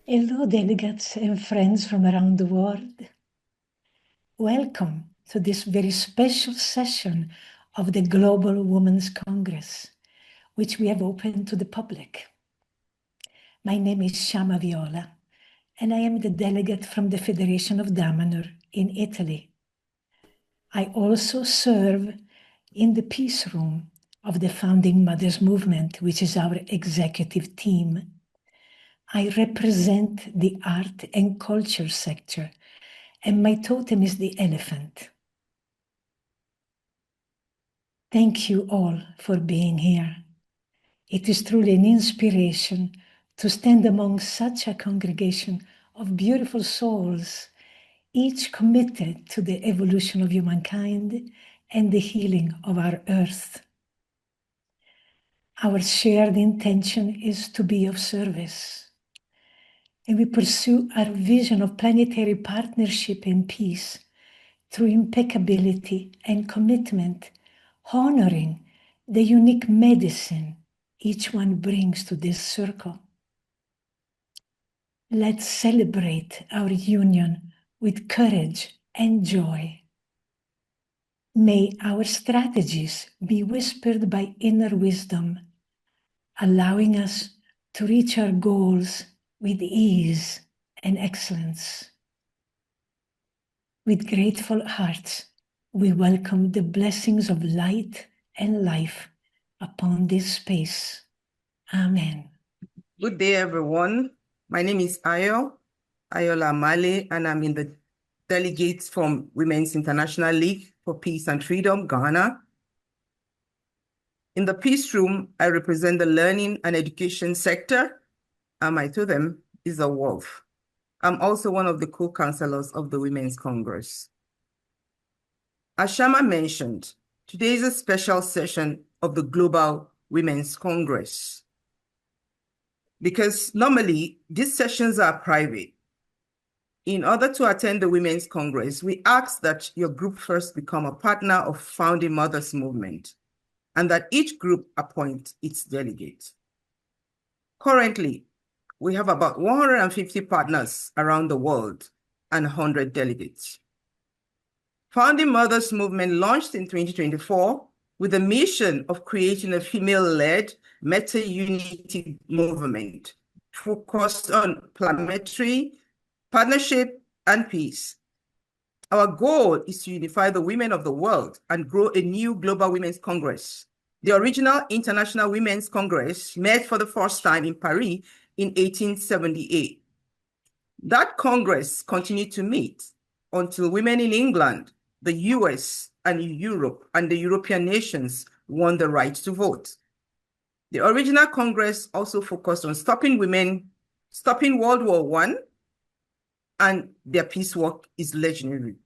Hello, delegates and friends from around the world. Welcome to this very special session of the Global Women's Congress, which we have opened to the public. My name is Shama Viola, and I am the delegate from the Federation of Damanhur in Italy. I also serve in the Peace Room of the Founding Mothers Movement, which is our executive team. I represent the art and culture sector, and my totem is the elephant. Thank you all for being here. It is truly an inspiration to stand among such a congregation of beautiful souls, each committed to the evolution of humankind and the healing of our earth. Our shared intention is to be of service, and we pursue our vision of planetary partnership and peace through impeccability and commitment, honoring the unique medicine each one brings to this circle. Let's celebrate our union with courage and joy. May our strategies be whispered by inner wisdom, allowing us to reach our goals with ease and excellence. With grateful hearts, we welcome the blessings of light and life upon this space. Amen. Good day, everyone. My name is Ayola Male, and I'm in the delegates from Women's International League for Peace and Freedom, Ghana. In the Peace Room, I represent the learning and education sector, and my totem is a wolf. I'm also one of the co-counsellors of the Women's Congress. As Shama mentioned, today is a special session of the Global Women's Congress, because normally these sessions are private. In order to attend the Women's Congress, we ask that your group first become a partner of Founding Mothers Movement, and that each group appoint its delegate. Currently, we have about 150 partners around the world and 100 delegates. Founding Mothers Movement launched in 2024 with a mission of creating a female-led meta-unity movement focused on planetary partnership and peace. Our goal is to unify the women of the world and grow a new Global Women's Congress. The original International Women's Congress met for the first time in Paris in 1878. That Congress continued to meet until women in England, the US, and Europe, and the European nations won the right to vote. The original Congress also focused on stopping World War I, and their peace work is legendary.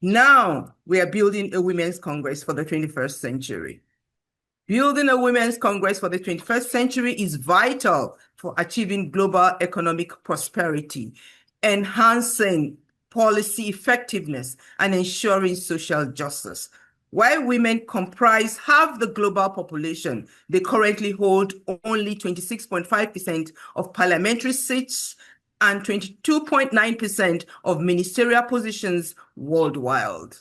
Now we are building a Women's Congress for the 21st century. Building a Women's Congress for the 21st century is vital for achieving global economic prosperity, enhancing policy effectiveness, and ensuring social justice. While women comprise half the global population, they currently hold only 26.5% of parliamentary seats and 22.9% of ministerial positions worldwide.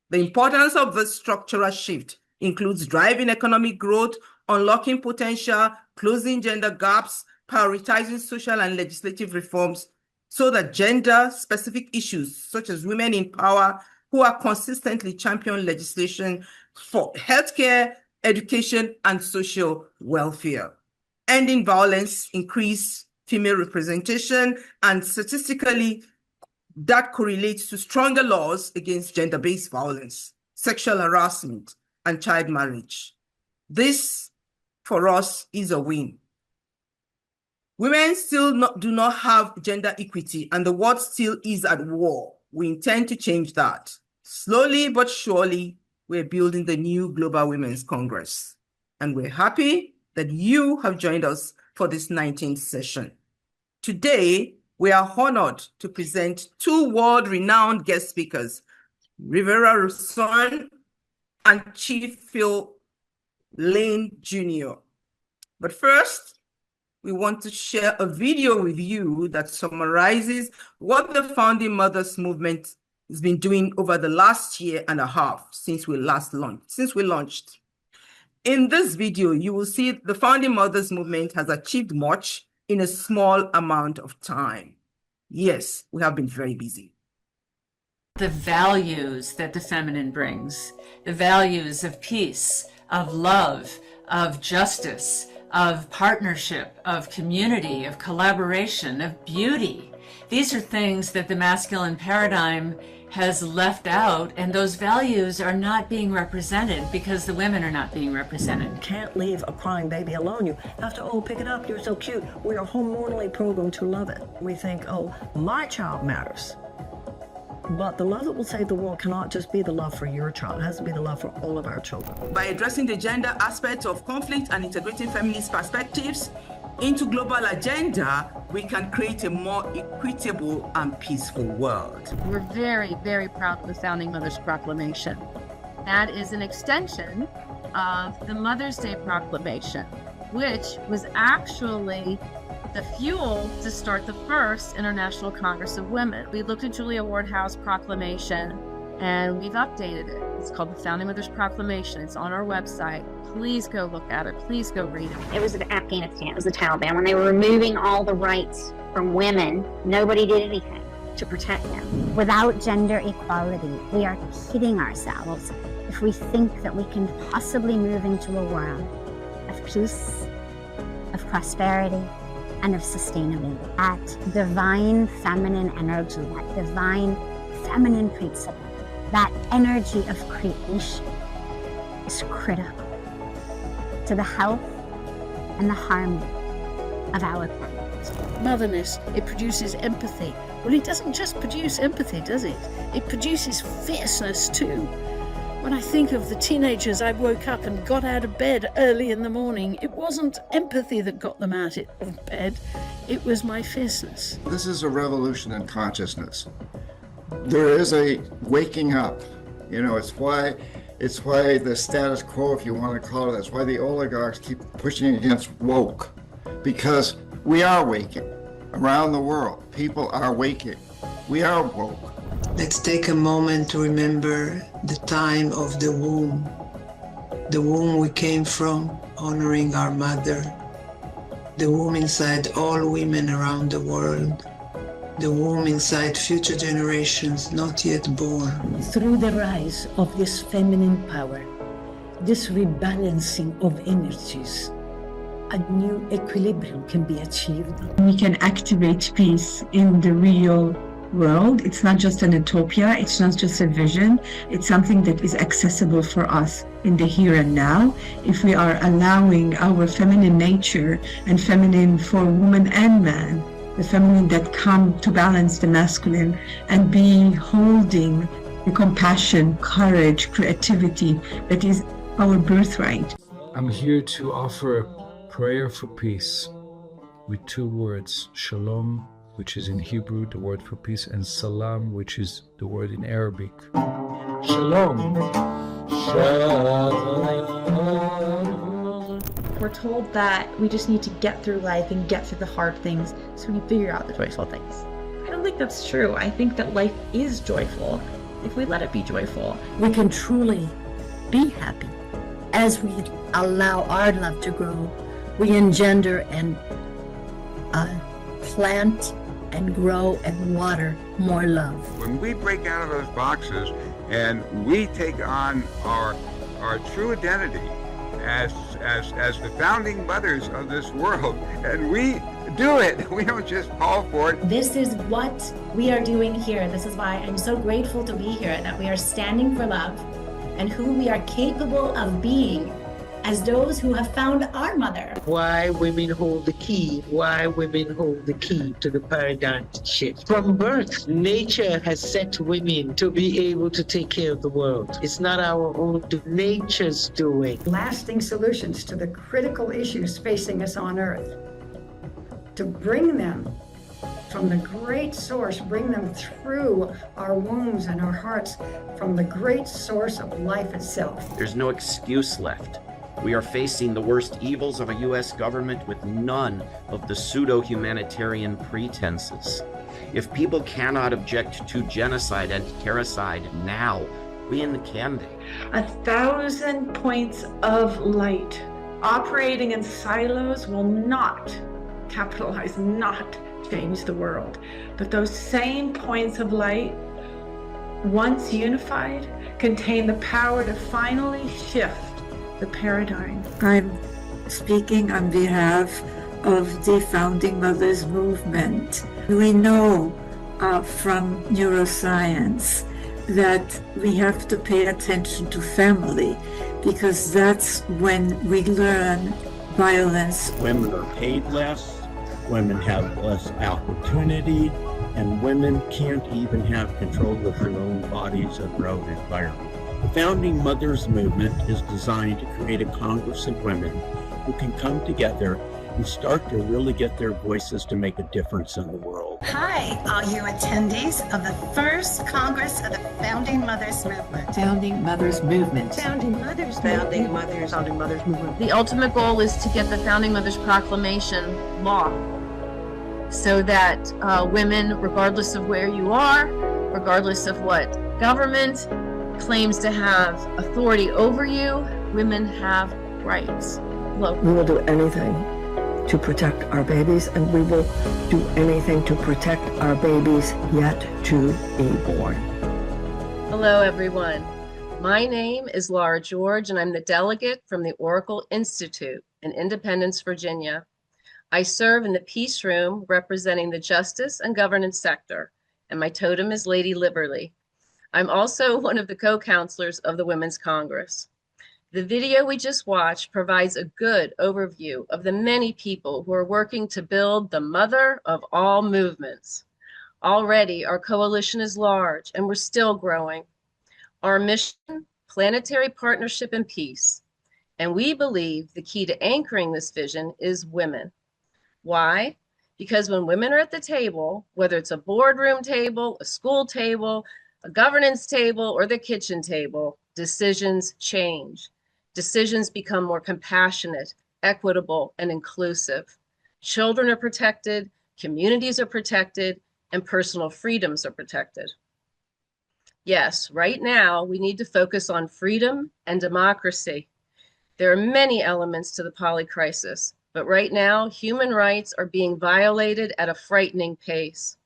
The importance of this structural shift includes driving economic growth, unlocking potential, closing gender gaps, prioritizing social and legislative reforms so that gender-specific issues such as women in power who are consistently championing legislation for healthcare, education, and social welfare. Ending violence, increase female representation, and statistically, that correlates to stronger laws against gender-based violence, sexual harassment, and child marriage. This, for us, is a win. Women still do not have gender equity, and the world still is at war. We intend to change that. Slowly but surely, we're building the new Global Women's Congress, and we're happy that you have joined us for this 19th session. Today, we are honored to present two world-renowned guest speakers, Rivera and Chief Phil Lane Jr. But first, we want to share a video with you that summarizes what the Founding Mothers Movement has been doing over the last year and a half since we launched. In this video, you will see the Founding Mothers Movement has achieved much in a small amount of time. Yes, we have been very busy. The values that the feminine brings, the values of peace, of love, of justice, of partnership, of community, of collaboration, of beauty. These are things that the masculine paradigm has left out, and those values are not being represented because the women are not being represented. You can't leave a crying baby alone. You have to, oh, pick it up, you're so cute. We are hormonally programmed to love it. We think, oh, my child matters. But the love that will save the world cannot just be the love for your child. It has to be the love for all of our children. By addressing the gender aspects of conflict and integrating feminist perspectives into global agenda, we can create a more equitable and peaceful world. We're very, very proud of the Founding Mothers Proclamation. That is an extension of the Mother's Day Proclamation, which was actually the fuel to start the first International Congress of Women. We looked at Julia Ward-Howe's proclamation and we've updated it. It's called the Founding Mothers Proclamation. It's on our website. Please go look at it. Please go read it. It was Afghanistan. It was the Taliban. When they were removing all the rights from women, nobody did anything to protect them. Without gender equality, we are kidding ourselves if we think that we can possibly move into a world of peace, of prosperity, and of sustainability. That divine feminine energy, that divine feminine principle, that energy of creation is critical to the health and the harmony of our planet. Motherness, it produces empathy. Well, it doesn't just produce empathy, does it? It produces fierceness too. When I think of the teenagers I woke up and got out of bed early in the morning, it wasn't empathy that got them out of bed, it was my fierceness. This is a revolution in consciousness. There is a waking up. You know, it's why the status quo, if you want to call it, that's why the oligarchs keep pushing against woke. Because we are waking around the world. People are waking. We are woke. Let's take a moment to remember the time of the womb we came from, honoring our mother, the womb inside all women around the world, the womb inside future generations not yet born. Through the rise of this feminine power, this rebalancing of energies, a new equilibrium can be achieved. We can activate peace in the real world. It's not just an utopia, it's not just a vision, it's something that is accessible for us in the here and now. If we are allowing our feminine nature, and feminine for woman and man, the feminine that come to balance the masculine and be holding the compassion, courage, creativity that is our birthright. I'm here to offer a prayer for peace with two words, shalom, which is in Hebrew, the word for peace, and salam, which is the word in Arabic. Shalom. We're told that we just need to get through life and get through the hard things so we can figure out the joyful things. I don't think that's true. I think that life is joyful if we let it be joyful. We can truly be happy as we allow our love to grow. We engender and plant and grow and water more love. When we break out of those boxes and we take on our true identity as the founding mothers of this world, and we do it, we don't just call for it. This is what we are doing here. This is why I'm so grateful to be here, that we are standing for love and who we are capable of being as those who have found our mother. Why women hold the key, to the paradigm shift. From birth, nature has set women to be able to take care of the world. It's not our own, nature's doing. Lasting solutions to the critical issues facing us on Earth. To bring them from the great source, bring them through our wombs and our hearts from the great source of life itself. There's no excuse left We are facing the worst evils of a U.S. government with none of the pseudo-humanitarian pretenses. If people cannot object to genocide and terroricide now, when can they? 1,000 points of light operating in silos will not change the world. But those same points of light, once unified, contain the power to finally shift the paradigm. I'm speaking on behalf of the Founding Mothers movement. We know from neuroscience that we have to pay attention to family, because that's when we learn violence. Women are paid less, women have less opportunity, and women can't even have control of their own bodies and their own environment. The Founding Mothers movement is designed to create a Congress of women who can come together and start to really get their voices to make a difference in the world. Hi, all you attendees of the first Congress of the Founding Mothers Movement. Founding Mothers Movement. Founding Mothers Founding Movement. Mothers. Founding Mothers Movement. The ultimate goal is to get the Founding Mothers Proclamation law, so that women, regardless of where you are, regardless of what government claims to have authority over you, women have rights. Look. We will do anything to protect our babies, and we will do anything to protect our babies yet to be born. Hello, everyone. My name is Laura George, and I'm the delegate from the Oracle Institute in Independence, Virginia. I serve in the Peace Room representing the justice and governance sector, and my totem is Lady Liberty. I'm also one of the co-counselors of the Women's Congress. The video we just watched provides a good overview of the many people who are working to build the mother of all movements. Already, our coalition is large, and we're still growing. Our mission, planetary partnership and peace. And we believe the key to anchoring this vision is women. Why? Because when women are at the table, whether it's a boardroom table, a school table, a governance table, or the kitchen table, decisions change. Decisions become more compassionate, equitable, and inclusive. Children are protected, communities are protected, and personal freedoms are protected. Yes, right now we need to focus on freedom and democracy. There are many elements to the poly crisis, but right now human rights are being violated at a frightening pace.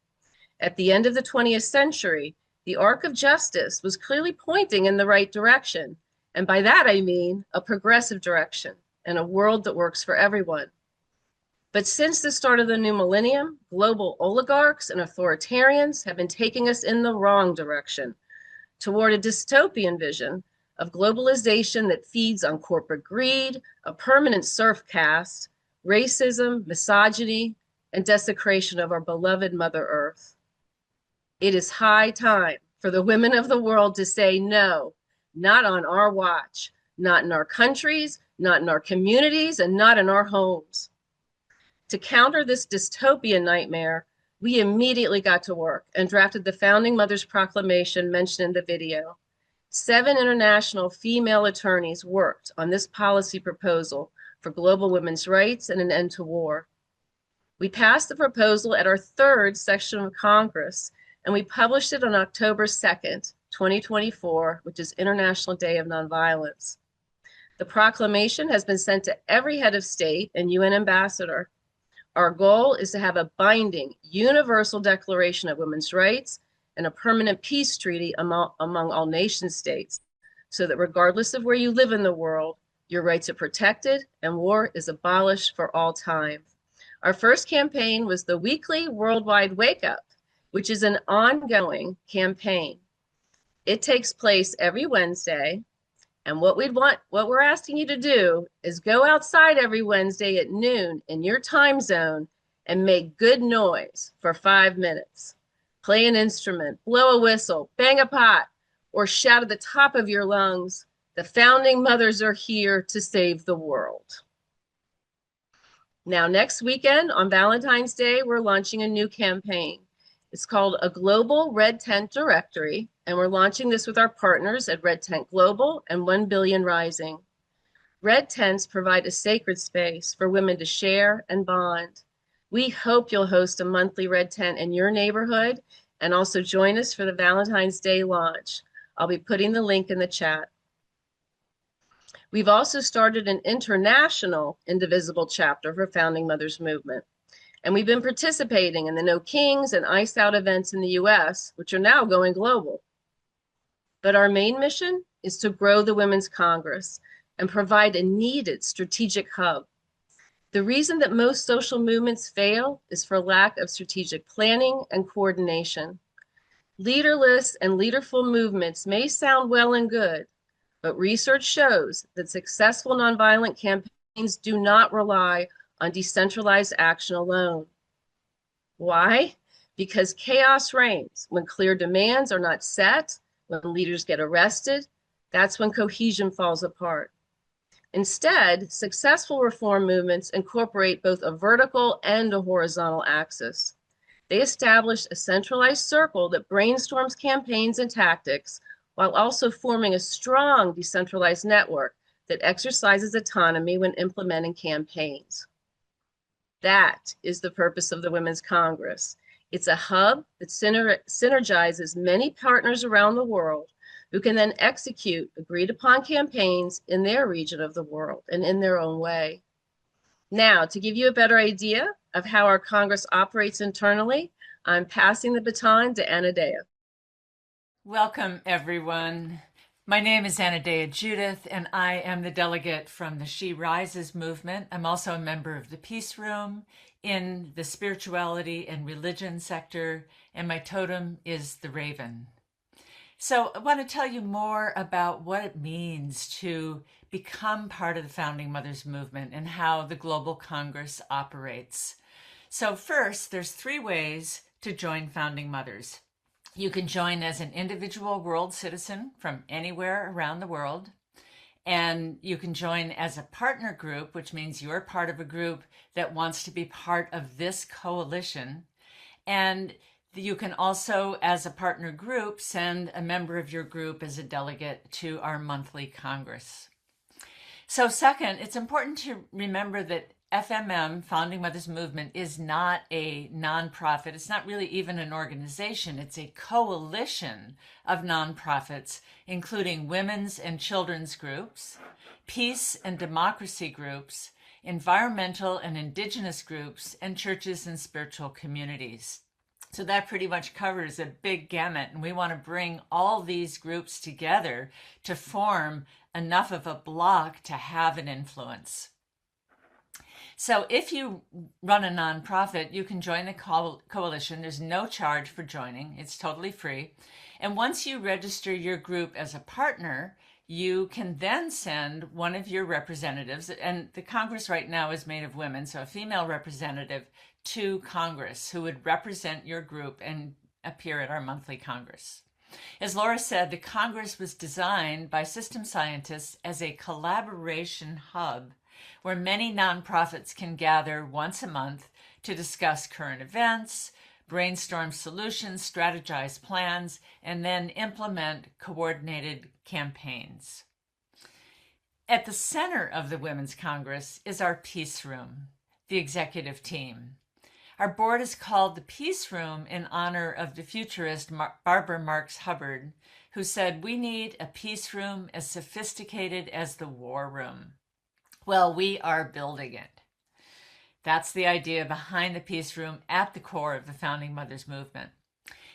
At the end of the 20th century, the arc of justice was clearly pointing in the right direction. And by that, I mean a progressive direction and a world that works for everyone. But since the start of the new millennium, global oligarchs and authoritarians have been taking us in the wrong direction, toward a dystopian vision of globalization that feeds on corporate greed, a permanent serf caste, racism, misogyny, and desecration of our beloved Mother Earth. It is high time for the women of the world to say no. Not on our watch, not in our countries, not in our communities, and not in our homes. To counter this dystopian nightmare, we immediately got to work and drafted the Founding Mothers Proclamation mentioned in the video. 7 international female attorneys worked on this policy proposal for global women's rights and an end to war. We passed the proposal at our 3rd session of Congress, and we published it on October 2nd, 2024, which is International Day of Nonviolence. The proclamation has been sent to every head of state and UN ambassador. Our goal is to have a binding, universal declaration of women's rights and a permanent peace treaty among all nation states, so that regardless of where you live in the world, your rights are protected and war is abolished for all time. Our first campaign was the weekly Worldwide Wake Up, which is an ongoing campaign. It takes place every Wednesday, and what we're asking you to do is go outside every Wednesday at noon in your time zone and make good noise for 5 minutes. Play an instrument, blow a whistle, bang a pot, or shout at the top of your lungs, "The Founding Mothers are here to save the world." Now, next weekend on Valentine's Day, we're launching a new campaign. It's called a Global Red Tent Directory, and we're launching this with our partners at Red Tent Global and 1 Billion Rising. Red tents provide a sacred space for women to share and bond. We hope you'll host a monthly red tent in your neighborhood and also join us for the Valentine's Day launch. I'll be putting the link in the chat. We've also started an international Indivisible chapter for Founding Mothers Movement. And we've been participating in the No Kings and Iced Out events in the US, which are now going global. But our main mission is to grow the Women's Congress and provide a needed strategic hub. The reason that most social movements fail is for lack of strategic planning and coordination. Leaderless and leaderful movements may sound well and good, but research shows that successful nonviolent campaigns do not rely on decentralized action alone. Why? Because chaos reigns when clear demands are not set, when leaders get arrested. That's when cohesion falls apart. Instead, successful reform movements incorporate both a vertical and a horizontal axis. They establish a centralized circle that brainstorms campaigns and tactics while also forming a strong decentralized network that exercises autonomy when implementing campaigns. That is the purpose of the Women's Congress. It's a hub that synergizes many partners around the world who can then execute agreed upon campaigns in their region of the world and in their own way. Now, to give you a better idea of how our Congress operates internally, I'm passing the baton to Anadea. Welcome, everyone. My name is Anadea Judith, and I am the delegate from the She Rises movement. I'm also a member of the Peace Room in the spirituality and religion sector, and my totem is the Raven. So I want to tell you more about what it means to become part of the Founding Mothers movement and how the Global Congress operates. So first, there's 3 ways to join Founding Mothers. You can join as an individual world citizen from anywhere around the world. And you can join as a partner group, which means you're part of a group that wants to be part of this coalition. And you can also, as a partner group, send a member of your group as a delegate to our monthly Congress. So second, it's important to remember that FMM, Founding Mothers Movement, is not a nonprofit. It's not really even an organization. It's a coalition of nonprofits, including women's and children's groups, peace and democracy groups, environmental and indigenous groups, and churches and spiritual communities. So that pretty much covers a big gamut, and we want to bring all these groups together to form enough of a block to have an influence. So if you run a nonprofit, you can join the coalition. There's no charge for joining. It's totally free. And once you register your group as a partner, you can then send one of your representatives, and the Congress right now is made of women, so a female representative to Congress who would represent your group and appear at our monthly Congress. As Laura said, the Congress was designed by system scientists as a collaboration hub where many nonprofits can gather once a month to discuss current events, brainstorm solutions, strategize plans, and then implement coordinated campaigns. At the center of the Women's Congress is our Peace Room, the executive team. Our board is called the Peace Room in honor of the futurist Barbara Marx Hubbard, who said, "We need a peace room as sophisticated as the war room." Well, we are building it. That's the idea behind the Peace Room at the core of the Founding Mothers movement.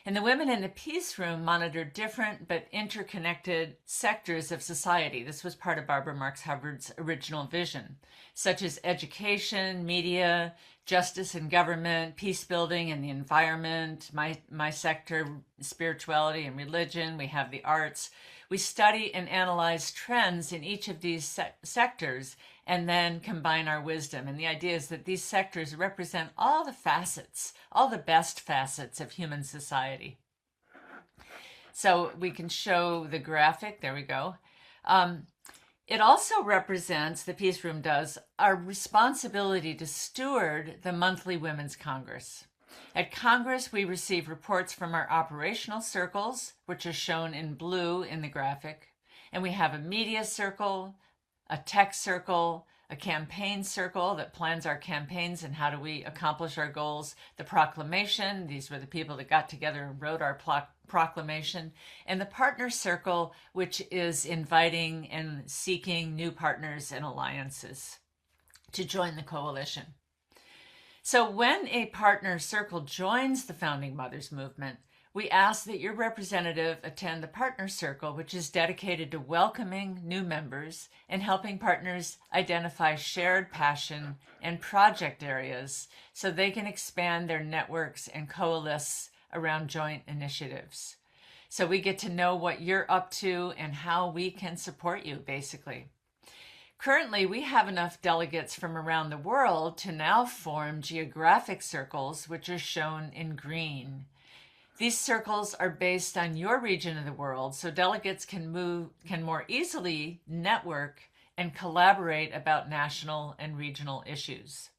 And the women in the Peace Room monitor different but interconnected sectors of society. This was part of Barbara Marx Hubbard's original vision, such as education, media, justice and government, peace building and the environment, my sector, spirituality and religion. We have the arts. We study and analyze trends in each of these sectors and then combine our wisdom. And the idea is that these sectors represent all the facets, all the best facets of human society. So we can show the graphic. There we go. It also represents, the Peace Room does, our responsibility to steward the monthly Women's Congress. At Congress, we receive reports from our operational circles, which are shown in blue in the graphic, and we have a media circle, a tech circle, a campaign circle that plans our campaigns and how do we accomplish our goals, the proclamation, these were the people that got together and wrote our proclamation, and the partner circle, which is inviting and seeking new partners and alliances to join the coalition. So when a partner circle joins the Founding Mothers movement, we ask that your representative attend the partner circle, which is dedicated to welcoming new members and helping partners identify shared passion and project areas so they can expand their networks and coalesce around joint initiatives. So we get to know what you're up to and how we can support you, basically. Currently, we have enough delegates from around the world to now form geographic circles, which are shown in green. These circles are based on your region of the world, so delegates can more easily network and collaborate about national and regional issues.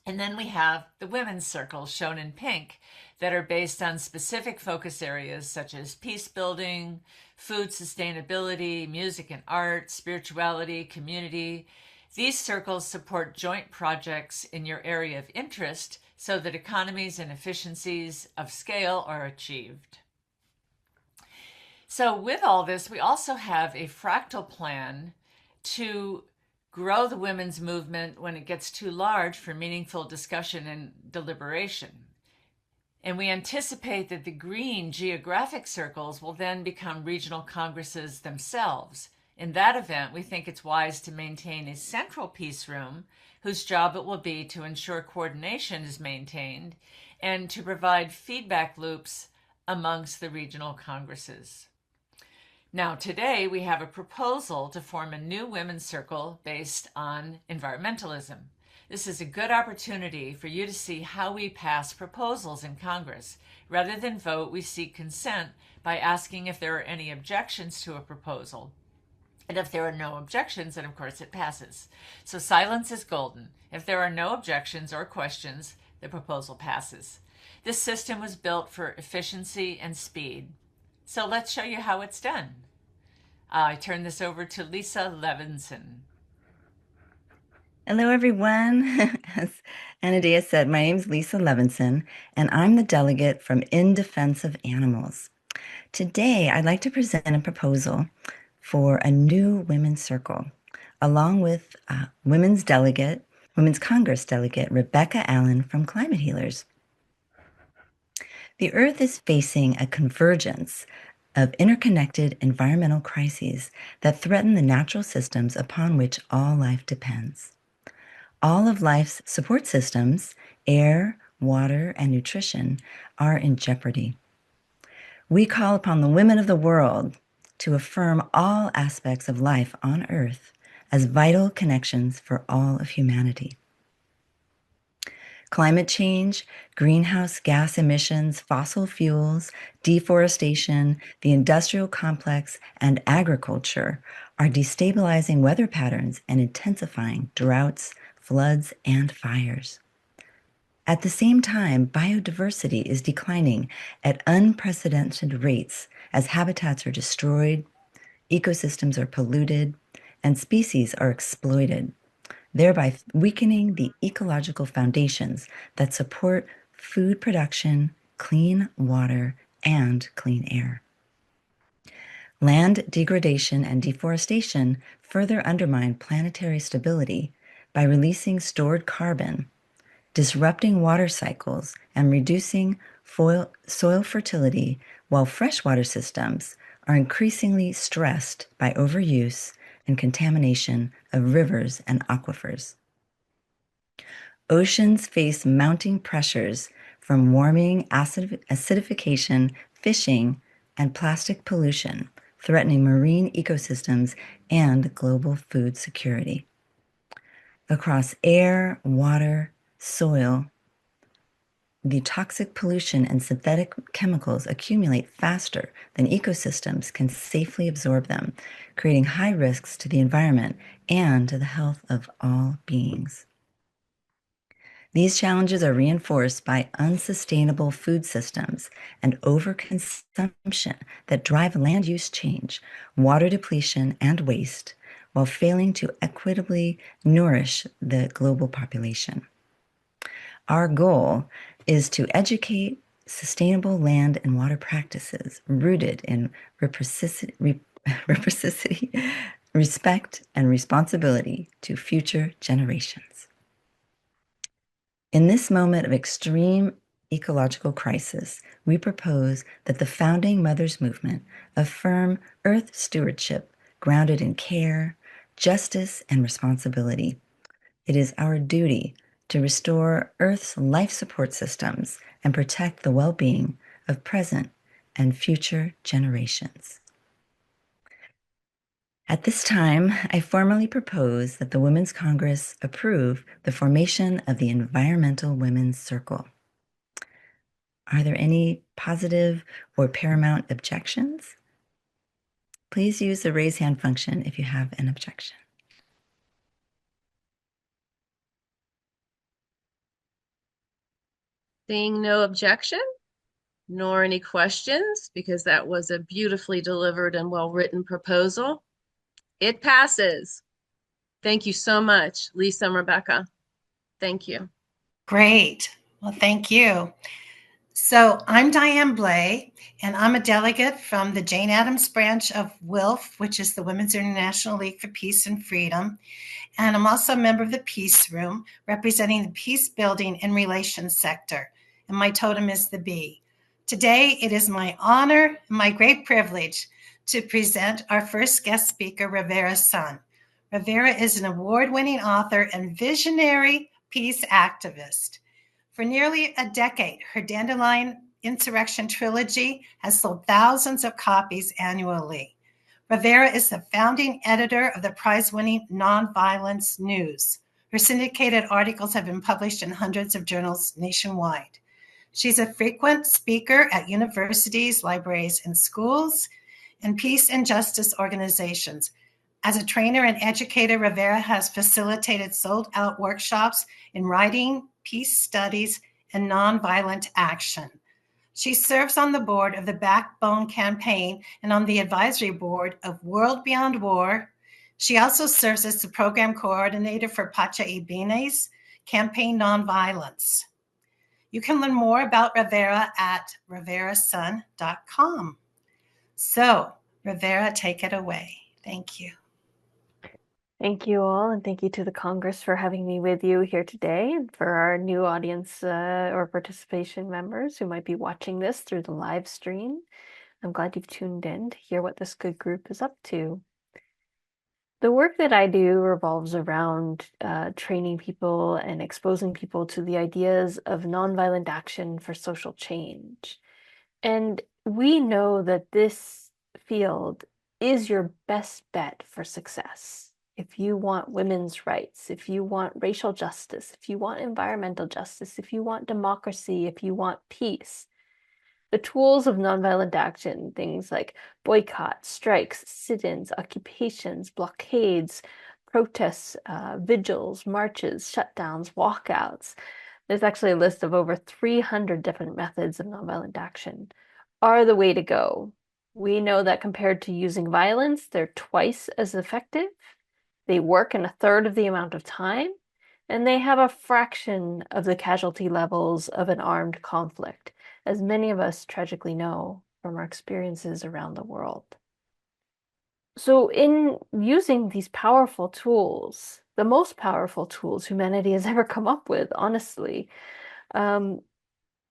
And then we have the women's circles shown in pink that are based on specific focus areas such as peace building, food sustainability, music and art, spirituality, community. These circles support joint projects in your area of interest so that economies and efficiencies of scale are achieved. So with all this, we also have a fractal plan to grow the women's movement when it gets too large for meaningful discussion and deliberation. And we anticipate that the green geographic circles will then become regional congresses themselves. In that event, we think it's wise to maintain a central peace room whose job it will be to ensure coordination is maintained and to provide feedback loops amongst the regional congresses. Now, today we have a proposal to form a new women's circle based on environmentalism. This is a good opportunity for you to see how we pass proposals in Congress. Rather than vote, we seek consent by asking if there are any objections to a proposal. And if there are no objections, then of course it passes. So silence is golden. If there are no objections or questions, the proposal passes. This system was built for efficiency and speed. So let's show you how it's done. I turn this over to Lisa Levinson. Hello, everyone. As Anadea said, my name is Lisa Levinson, and I'm the delegate from In Defense of Animals. Today, I'd like to present a proposal for a new women's circle, along with Women's Congress delegate, Rebecca Allen from Climate Healers. The Earth is facing a convergence of interconnected environmental crises that threaten the natural systems upon which all life depends. All of life's support systems, air, water, and nutrition, are in jeopardy. We call upon the women of the world to affirm all aspects of life on Earth as vital connections for all of humanity. Climate change, greenhouse gas emissions, fossil fuels, deforestation, the industrial complex, and agriculture are destabilizing weather patterns and intensifying droughts, floods, and fires. At the same time, biodiversity is declining at unprecedented rates as habitats are destroyed, ecosystems are polluted, and species are exploited, thereby weakening the ecological foundations that support food production, clean water, and clean air. Land degradation and deforestation further undermine planetary stability by releasing stored carbon, disrupting water cycles, and reducing soil fertility, while freshwater systems are increasingly stressed by overuse and contamination of rivers and aquifers. Oceans face mounting pressures from warming, acidification, fishing, and plastic pollution, threatening marine ecosystems and global food security. Across air, water, soil, the toxic pollution and synthetic chemicals accumulate faster than ecosystems can safely absorb them, creating high risks to the environment and to the health of all beings. These challenges are reinforced by unsustainable food systems and overconsumption that drive land use change, water depletion, and waste, while failing to equitably nourish the global population. Our goal is to educate sustainable land and water practices rooted in reciprocity, respect, and responsibility to future generations. In this moment of extreme ecological crisis, we propose that the Founding Mothers Movement affirm Earth stewardship grounded in care, justice, and responsibility. It is our duty to restore Earth's life support systems and protect the well-being of present and future generations. At this time, I formally propose that the Women's Congress approve the formation of the Environmental Women's Circle. Are there any positive or paramount objections? Please use the raise hand function if you have an objection. Seeing no objection, nor any questions, because that was a beautifully delivered and well-written proposal, it passes. Thank you so much, Lisa and Rebecca. Thank you. Great. Well, thank you. So I'm Diane Blay, and I'm a delegate from the Jane Addams branch of WILF, which is the Women's International League for Peace and Freedom. And I'm also a member of the Peace Room, representing the peace building and relations sector. And my totem is the bee. Today, it is my honor and my great privilege to present our first guest speaker, Rivera Sun. Rivera is an award-winning author and visionary peace activist. For nearly a decade, her Dandelion Insurrection trilogy has sold thousands of copies annually. Rivera is the founding editor of the prize-winning Nonviolence News. Her syndicated articles have been published in hundreds of journals nationwide. She's a frequent speaker at universities, libraries, and schools, and peace and justice organizations. As a trainer and educator, Rivera has facilitated sold-out workshops in writing, peace studies, and nonviolent action. She serves on the board of the Backbone Campaign and on the advisory board of World Beyond War. She also serves as the program coordinator for Pacha Ibine's Campaign Nonviolence. You can learn more about Rivera at riverasun.com. So, Rivera, take it away. Thank you. Thank you all, and thank you to the Congress for having me with you here today, and for our new audience or participation members who might be watching this through the live stream. I'm glad you've tuned in to hear what this good group is up to. The work that I do revolves around training people and exposing people to the ideas of nonviolent action for social change. And we know that this field is your best bet for success. If you want women's rights, if you want racial justice, if you want environmental justice, if you want democracy, if you want peace, the tools of nonviolent action, things like boycotts, strikes, sit-ins, occupations, blockades, protests, vigils, marches, shutdowns, walkouts. There's actually a list of over 300 different methods of nonviolent action, are the way to go. We know that compared to using violence, they're twice as effective. They work in a third of the amount of time, and they have a fraction of the casualty levels of an armed conflict, as many of us tragically know from our experiences around the world. So in using these powerful tools, the most powerful tools humanity has ever come up with, honestly,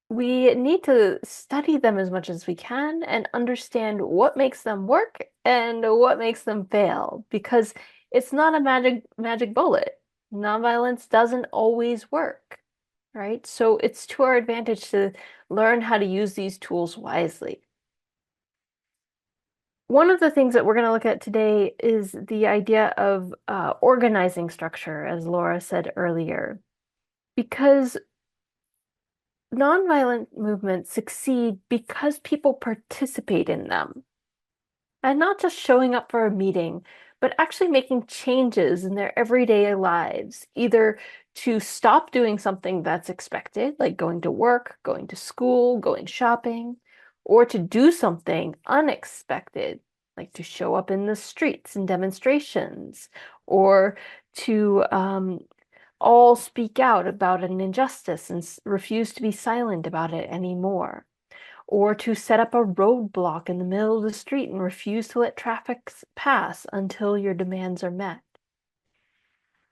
we need to study them as much as we can and understand what makes them work and what makes them fail, because it's not a magic bullet. Nonviolence doesn't always work, right? So it's to our advantage to learn how to use these tools wisely. One of the things that we're going to look at today is the idea of organizing structure, as Laura said earlier, because nonviolent movements succeed because people participate in them. And not just showing up for a meeting, but actually making changes in their everyday lives, either to stop doing something that's expected, like going to work, going to school, going shopping, or to do something unexpected, like to show up in the streets and demonstrations, or to all speak out about an injustice and refuse to be silent about it anymore, or to set up a roadblock in the middle of the street and refuse to let traffic pass until your demands are met.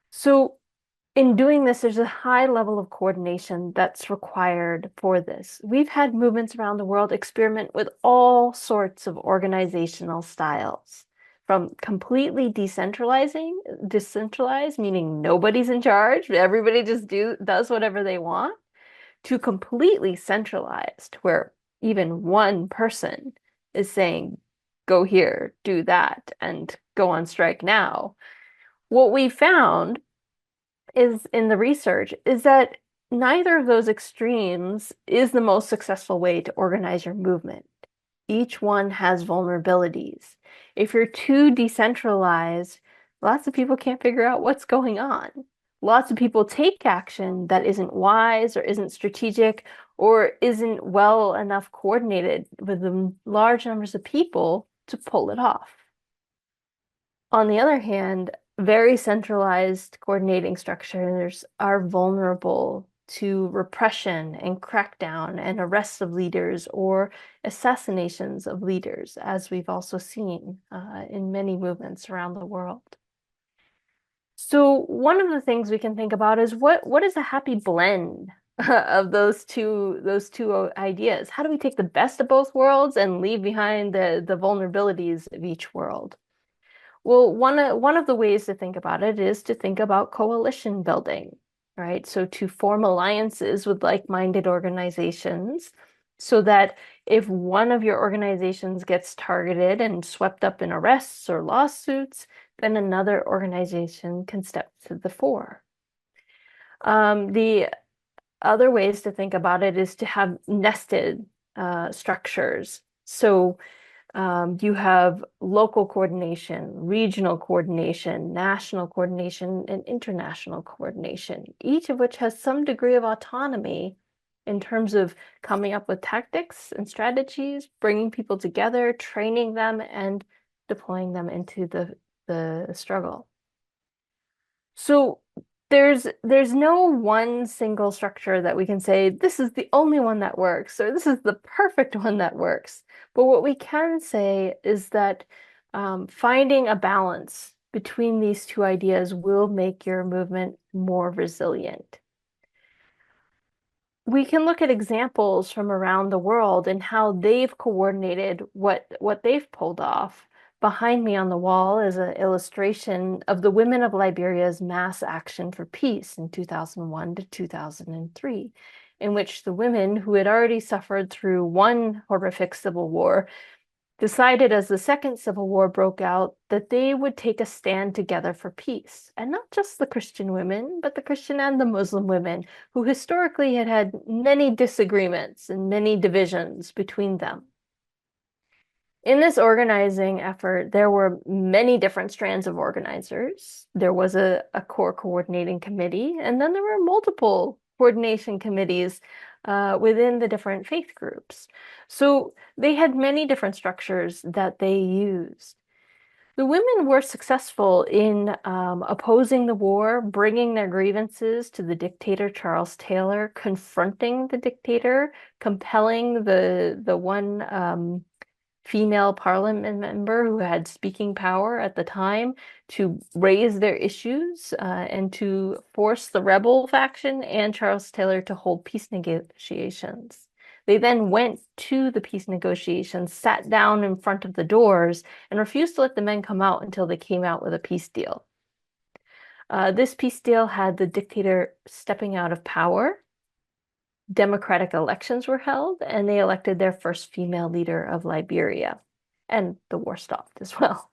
So in doing this, there's a high level of coordination that's required for this. We've had movements around the world experiment with all sorts of organizational styles, from completely decentralized, meaning nobody's in charge, everybody just does whatever they want, to completely centralized, where even one person is saying, go here, do that, and go on strike now. What we found is in the research is that neither of those extremes is the most successful way to organize your movement. Each one has vulnerabilities. If you're too decentralized, lots of people can't figure out what's going on. Lots of people take action that isn't wise or isn't strategic or isn't well enough coordinated with the large numbers of people to pull it off. On the other hand, very centralized coordinating structures are vulnerable to repression and crackdown and arrests of leaders or assassinations of leaders, as we've also seen in many movements around the world. So one of the things we can think about is what is a happy blend of those two ideas? How do we take the best of both worlds and leave behind the vulnerabilities of each world? Well, one of the ways to think about it is to think about coalition building, right? So to form alliances with like-minded organizations so that if one of your organizations gets targeted and swept up in arrests or lawsuits, then another organization can step to the fore. The other ways to think about it is to have nested structures. So you have local coordination, regional coordination, national coordination, and international coordination, each of which has some degree of autonomy in terms of coming up with tactics and strategies, bringing people together, training them, and deploying them into the struggle. So there's no one single structure that we can say, this is the only one that works, or this is the perfect one that works. But what we can say is that finding a balance between these two ideas will make your movement more resilient. We can look at examples from around the world and how they've coordinated what they've pulled off. Behind me on the wall is an illustration of the women of Liberia's mass action for peace in 2001 to 2003, in which the women who had already suffered through one horrific civil war decided as the second civil war broke out that they would take a stand together for peace. And not just the Christian women, but the Christian and the Muslim women, who historically had had many disagreements and many divisions between them. In this organizing effort, there were many different strands of organizers. There was a core coordinating committee, and then there were multiple coordination committees within the different faith groups. So they had many different structures that they used. The women were successful in opposing the war, bringing their grievances to the dictator Charles Taylor, confronting the dictator, compelling the one female parliament member who had speaking power at the time to raise their issues and to force the rebel faction and Charles Taylor to hold peace negotiations. They then went to the peace negotiations, sat down in front of the doors, and refused to let the men come out until they came out with a peace deal. This peace deal had the dictator stepping out of power. Democratic elections were held, and they elected their first female leader of Liberia, and the war stopped as well.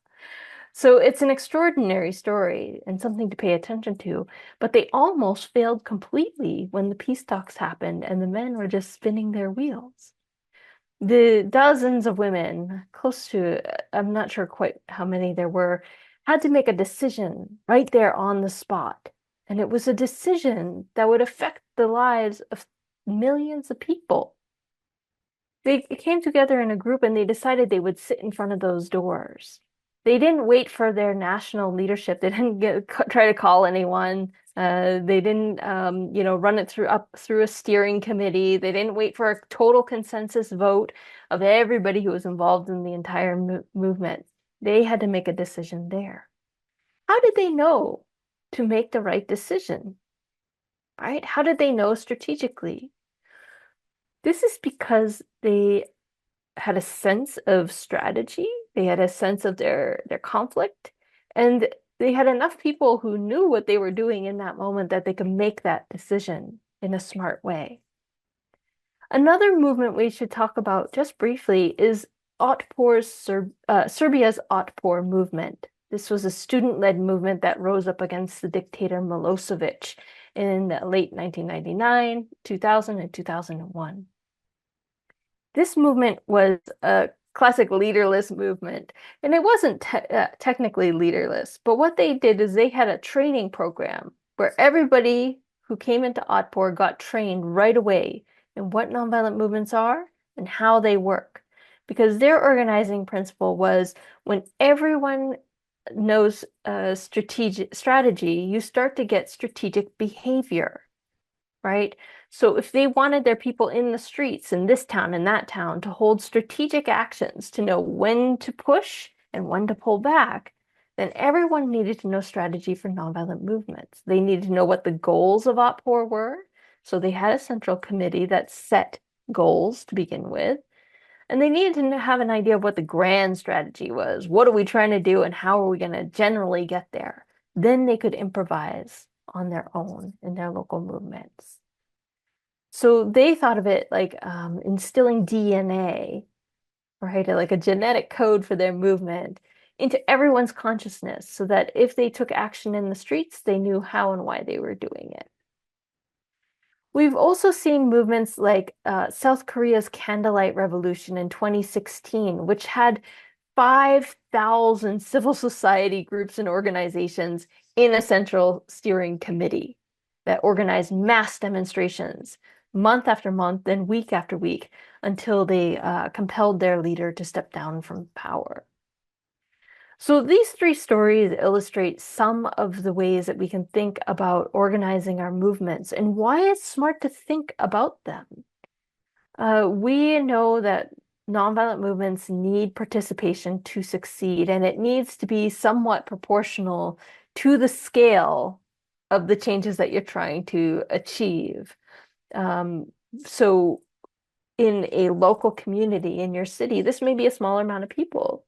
So it's an extraordinary story and something to pay attention to, but they almost failed completely when the peace talks happened and the men were just spinning their wheels. The dozens of women, close to, I'm not sure quite how many there were, had to make a decision right there on the spot. And it was a decision that would affect the lives of millions of people. They came together in a group and they decided they would sit in front of those doors. They didn't wait for their national leadership. They didn't try to call anyone. They didn't, run it through a steering committee. They didn't wait for a total consensus vote of everybody who was involved in the entire movement. They had to make a decision there. How did they know to make the right decision? Right? How did they know strategically? This is because they had a sense of strategy. They had a sense of their conflict, and they had enough people who knew what they were doing in that moment that they could make that decision in a smart way. Another movement we should talk about just briefly is Serbia's Otpor movement. This was a student-led movement that rose up against the dictator Milosevic in late 1999, 2000, and 2001. This movement was a classic leaderless movement, and it wasn't technically leaderless, but what they did is they had a training program where everybody who came into Otpor got trained right away in what nonviolent movements are and how they work. Because their organizing principle was when everyone knows strategy, you start to get strategic behavior, right? So if they wanted their people in the streets in this town and that town to hold strategic actions, to know when to push and when to pull back, then everyone needed to know strategy for nonviolent movements. They needed to know what the goals of Otpor were. So they had a central committee that set goals to begin with. And they needed to have an idea of what the grand strategy was. What are we trying to do and how are we going to generally get there? Then they could improvise on their own in their local movements. So they thought of it like instilling DNA, right? Like a genetic code for their movement into everyone's consciousness so that if they took action in the streets, they knew how and why they were doing it. We've also seen movements like South Korea's Candlelight Revolution in 2016, which had 5,000 civil society groups and organizations in a central steering committee that organized mass demonstrations month after month and week after week until they compelled their leader to step down from power. So these three stories illustrate some of the ways that we can think about organizing our movements and why it's smart to think about them. We know that nonviolent movements need participation to succeed, and it needs to be somewhat proportional to the scale of the changes that you're trying to achieve. So in a local community in your city, this may be a smaller amount of people.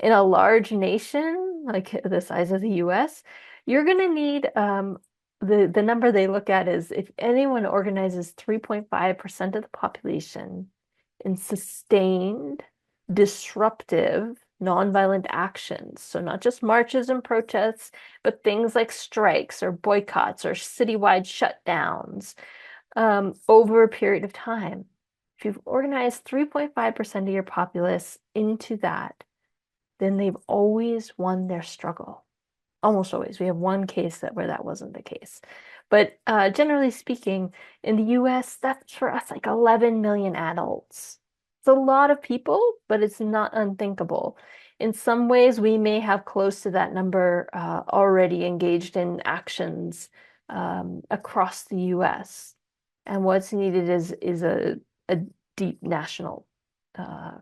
In a large nation, like the size of the US, you're going to need the number they look at is if anyone organizes 3.5% of the population in sustained, disruptive, nonviolent actions. So not just marches and protests, but things like strikes or boycotts or citywide shutdowns over a period of time. If you've organized 3.5% of your populace into that, then they've always won their struggle. Almost always. We have one case where that wasn't the case. But generally speaking, in the US, that's for us like 11 million adults. It's a lot of people, but it's not unthinkable. In some ways, we may have close to that number already engaged in actions across the US. And what's needed is a deep national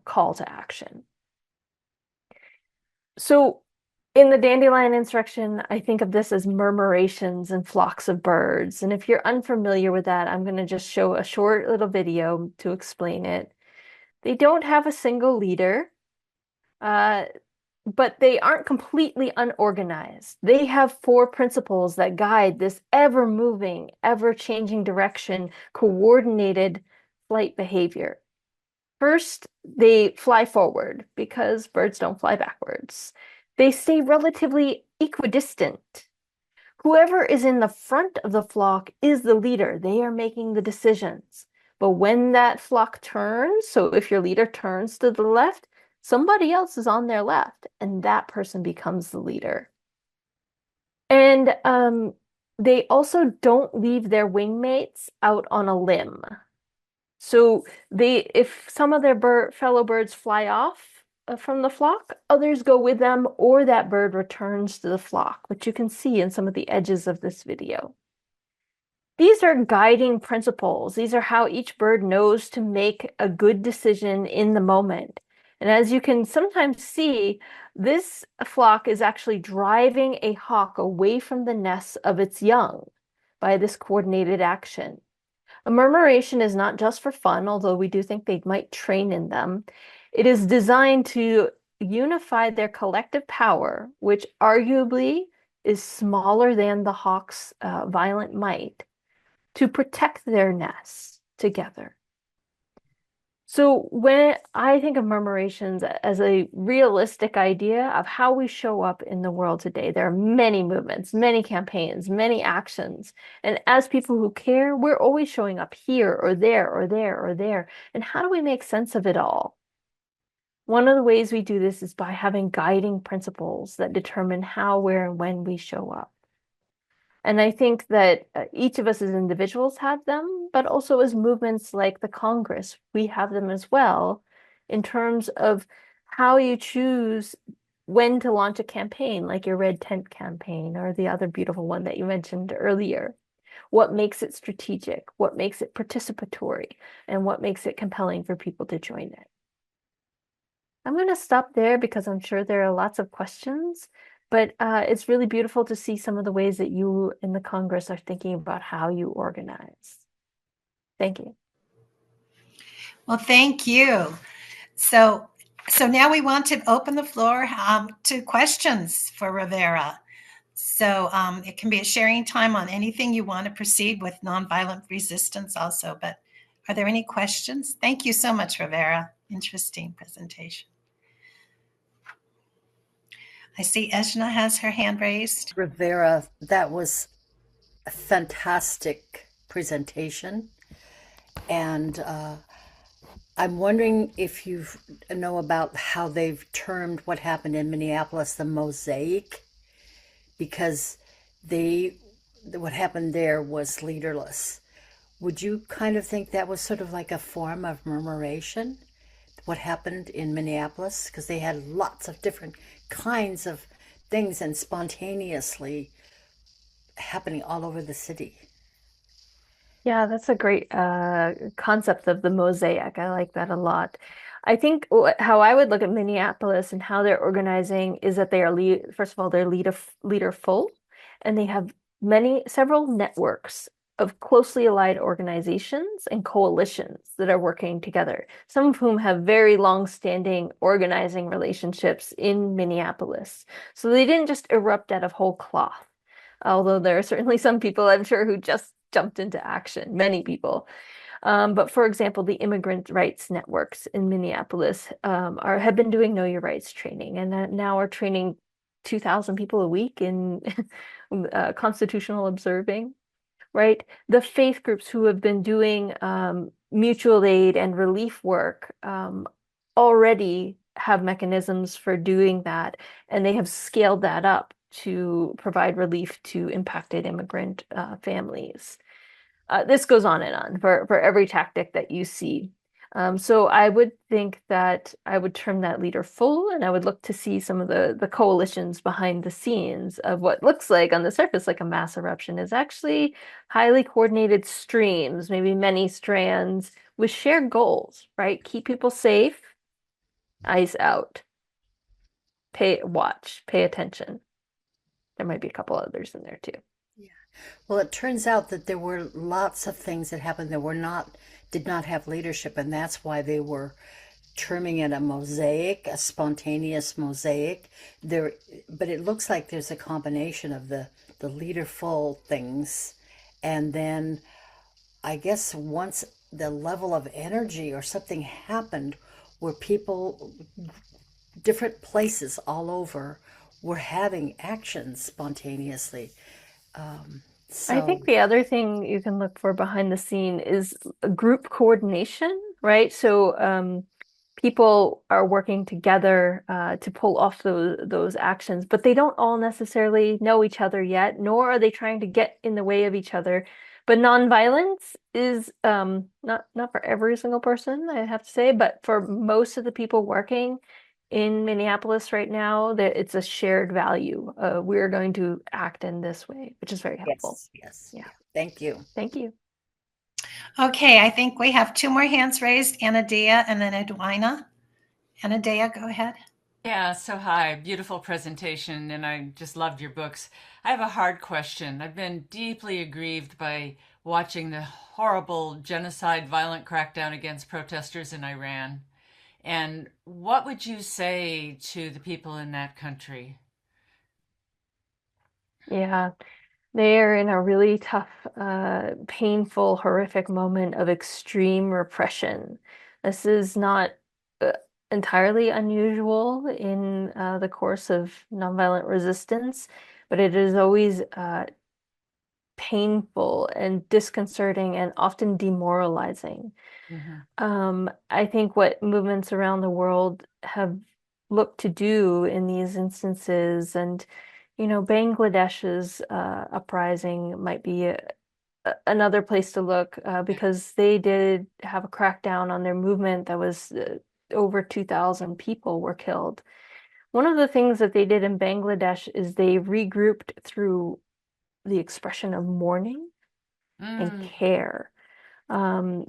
call to action. So in the dandelion insurrection, I think of this as murmurations and flocks of birds. And if you're unfamiliar with that, I'm going to just show a short little video to explain it. They don't have a single leader, but they aren't completely unorganized. They have 4 principles that guide this ever-moving, ever-changing direction, coordinated flight behavior. First, they fly forward because birds don't fly backwards. They stay relatively equidistant. Whoever is in the front of the flock is the leader. They are making the decisions. But when that flock turns, so if your leader turns to the left, somebody else is on their left, and that person becomes the leader. And they also don't leave their wingmates out on a limb. So if some of their fellow birds fly off from the flock, others go with them, or that bird returns to the flock, which you can see in some of the edges of this video. These are guiding principles. These are how each bird knows to make a good decision in the moment. And as you can sometimes see, this flock is actually driving a hawk away from the nests of its young by this coordinated action. A murmuration is not just for fun, although we do think they might train in them. It is designed to unify their collective power, which arguably is smaller than the hawk's violent might, to protect their nests together. So when I think of murmurations as a realistic idea of how we show up in the world today, there are many movements, many campaigns, many actions. And as people who care, we're always showing up here or there or there or there. And how do we make sense of it all? One of the ways we do this is by having guiding principles that determine how, where, and when we show up. And I think that each of us as individuals have them, but also as movements like the Congress, we have them as well, in terms of how you choose when to launch a campaign, like your Red Tent campaign or the other beautiful one that you mentioned earlier. What makes it strategic? What makes it participatory? And what makes it compelling for people to join it? I'm going to stop there because I'm sure there are lots of questions. But it's really beautiful to see some of the ways that you in the Congress are thinking about how you organize. Thank you. Well, thank you. So now we want to open the floor to questions for Rivera. So it can be a sharing time on anything you want to proceed with nonviolent resistance also. But are there any questions? Thank you so much, Rivera. Interesting presentation. I see Ejna has her hand raised. Rivera, that was a fantastic presentation. And I'm wondering if you know about how they've termed what happened in Minneapolis the mosaic, because what happened there was leaderless. Would you kind of think that was sort of like a form of murmuration, what happened in Minneapolis? Because they had lots of different kinds of things and spontaneously happening all over the city. Yeah, that's a great concept of the mosaic. I like that a lot. I think how I would look at Minneapolis and how they're organizing is that they are first of all, they're leaderful, and they have several networks of closely allied organizations and coalitions that are working together, some of whom have very long-standing organizing relationships in Minneapolis. So they didn't just erupt out of whole cloth, although there are certainly some people, I'm sure, who just jumped into action, many people. But for example, the immigrant rights networks in Minneapolis have been doing Know Your Rights training, and now are training 2,000 people a week in constitutional observing. Right? The faith groups who have been doing mutual aid and relief work already have mechanisms for doing that, and they have scaled that up to provide relief to impacted immigrant families. This goes on and on for every tactic that you see. So I would think that I would term that leaderful, and I would look to see some of the coalitions behind the scenes of what looks like on the surface like a mass eruption is actually highly coordinated streams, maybe many strands with shared goals, right? Keep people safe, eyes out, watch, pay attention. There might be a couple others in there too. Well, it turns out that there were lots of things that happened that did not have leadership, and that's why they were terming it a mosaic, a spontaneous mosaic. But it looks like there's a combination of the leaderful things, and then I guess once the level of energy or something happened where people, different places all over, were having actions spontaneously. I think the other thing you can look for behind the scene is group coordination, right? So people are working together to pull off those actions, but they don't all necessarily know each other yet, nor are they trying to get in the way of each other. But nonviolence is not for every single person, I have to say, but for most of the people working in Minneapolis right now, that it's a shared value. We're going to act in this way, which is very helpful. Yes. Yeah. Thank you. Thank you. Okay, I think we have two more hands raised, Anadea and then Edwina. Anadea, go ahead. Yeah, so hi, beautiful presentation, and I just loved your books. I have a hard question. I've been deeply aggrieved by watching the horrible genocide, violent crackdown against protesters in Iran. And what would you say to the people in that country? Yeah, they are in a really tough, painful, horrific moment of extreme repression. This is not uh, entirely unusual in the course of nonviolent resistance, but it is always painful and disconcerting and often demoralizing. I think what movements around the world have looked to do in these instances, and Bangladesh's uprising might be another place to look because they did have a crackdown on their movement that was over 2,000 people were killed. One of the things that they did in Bangladesh is they regrouped through the expression of mourning and care.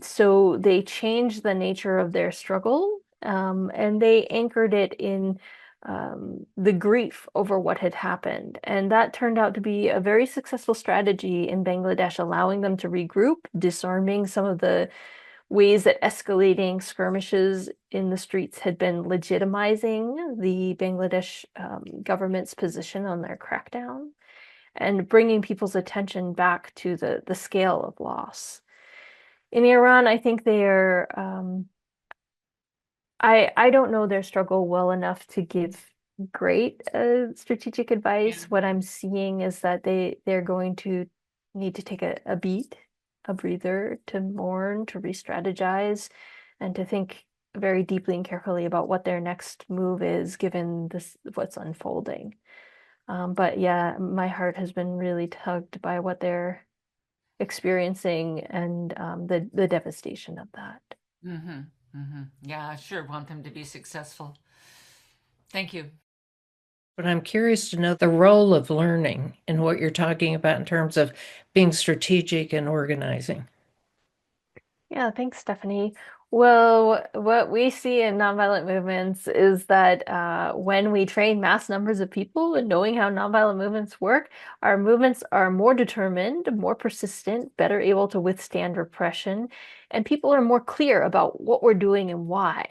So they changed the nature of their struggle, and they anchored it in the grief over what had happened. And that turned out to be a very successful strategy in Bangladesh, allowing them to regroup, disarming some of the ways that escalating skirmishes in the streets had been legitimizing the Bangladesh government's position on their crackdown, and bringing people's attention back to the scale of loss. In Iran, I think they are, I don't know their struggle well enough to give great strategic advice. What I'm seeing is that they're going to need to take a beat, a breather, to mourn, to re-strategize, and to think very deeply and carefully about what their next move is, given what's unfolding. But yeah, my heart has been really tugged by what they're experiencing and the devastation of that. Yeah, I sure want them to be successful. Thank you. But I'm curious to know the role of learning and what you're talking about in terms of being strategic and organizing. Yeah, thanks, Stephanie. Well, what we see in nonviolent movements is that when we train mass numbers of people and knowing how nonviolent movements work, our movements are more determined, more persistent, better able to withstand repression, and people are more clear about what we're doing and why.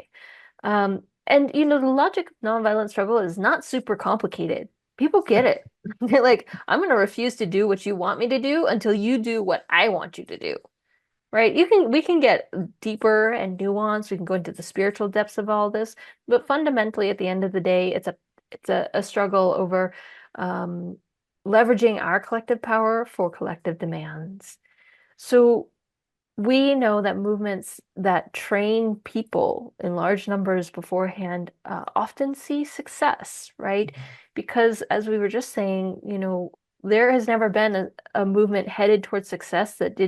And the logic of nonviolent struggle is not super complicated. People get it. They're like, I'm going to refuse to do what you want me to do until you do what I want you to do. Right? We can get deeper and nuanced. We can go into the spiritual depths of all this, but fundamentally, at the end of the day, it's a struggle over leveraging our collective power for collective demands. So we know that movements that train people in large numbers beforehand often see success, right? Because as we were just saying, there has never been a movement headed towards success that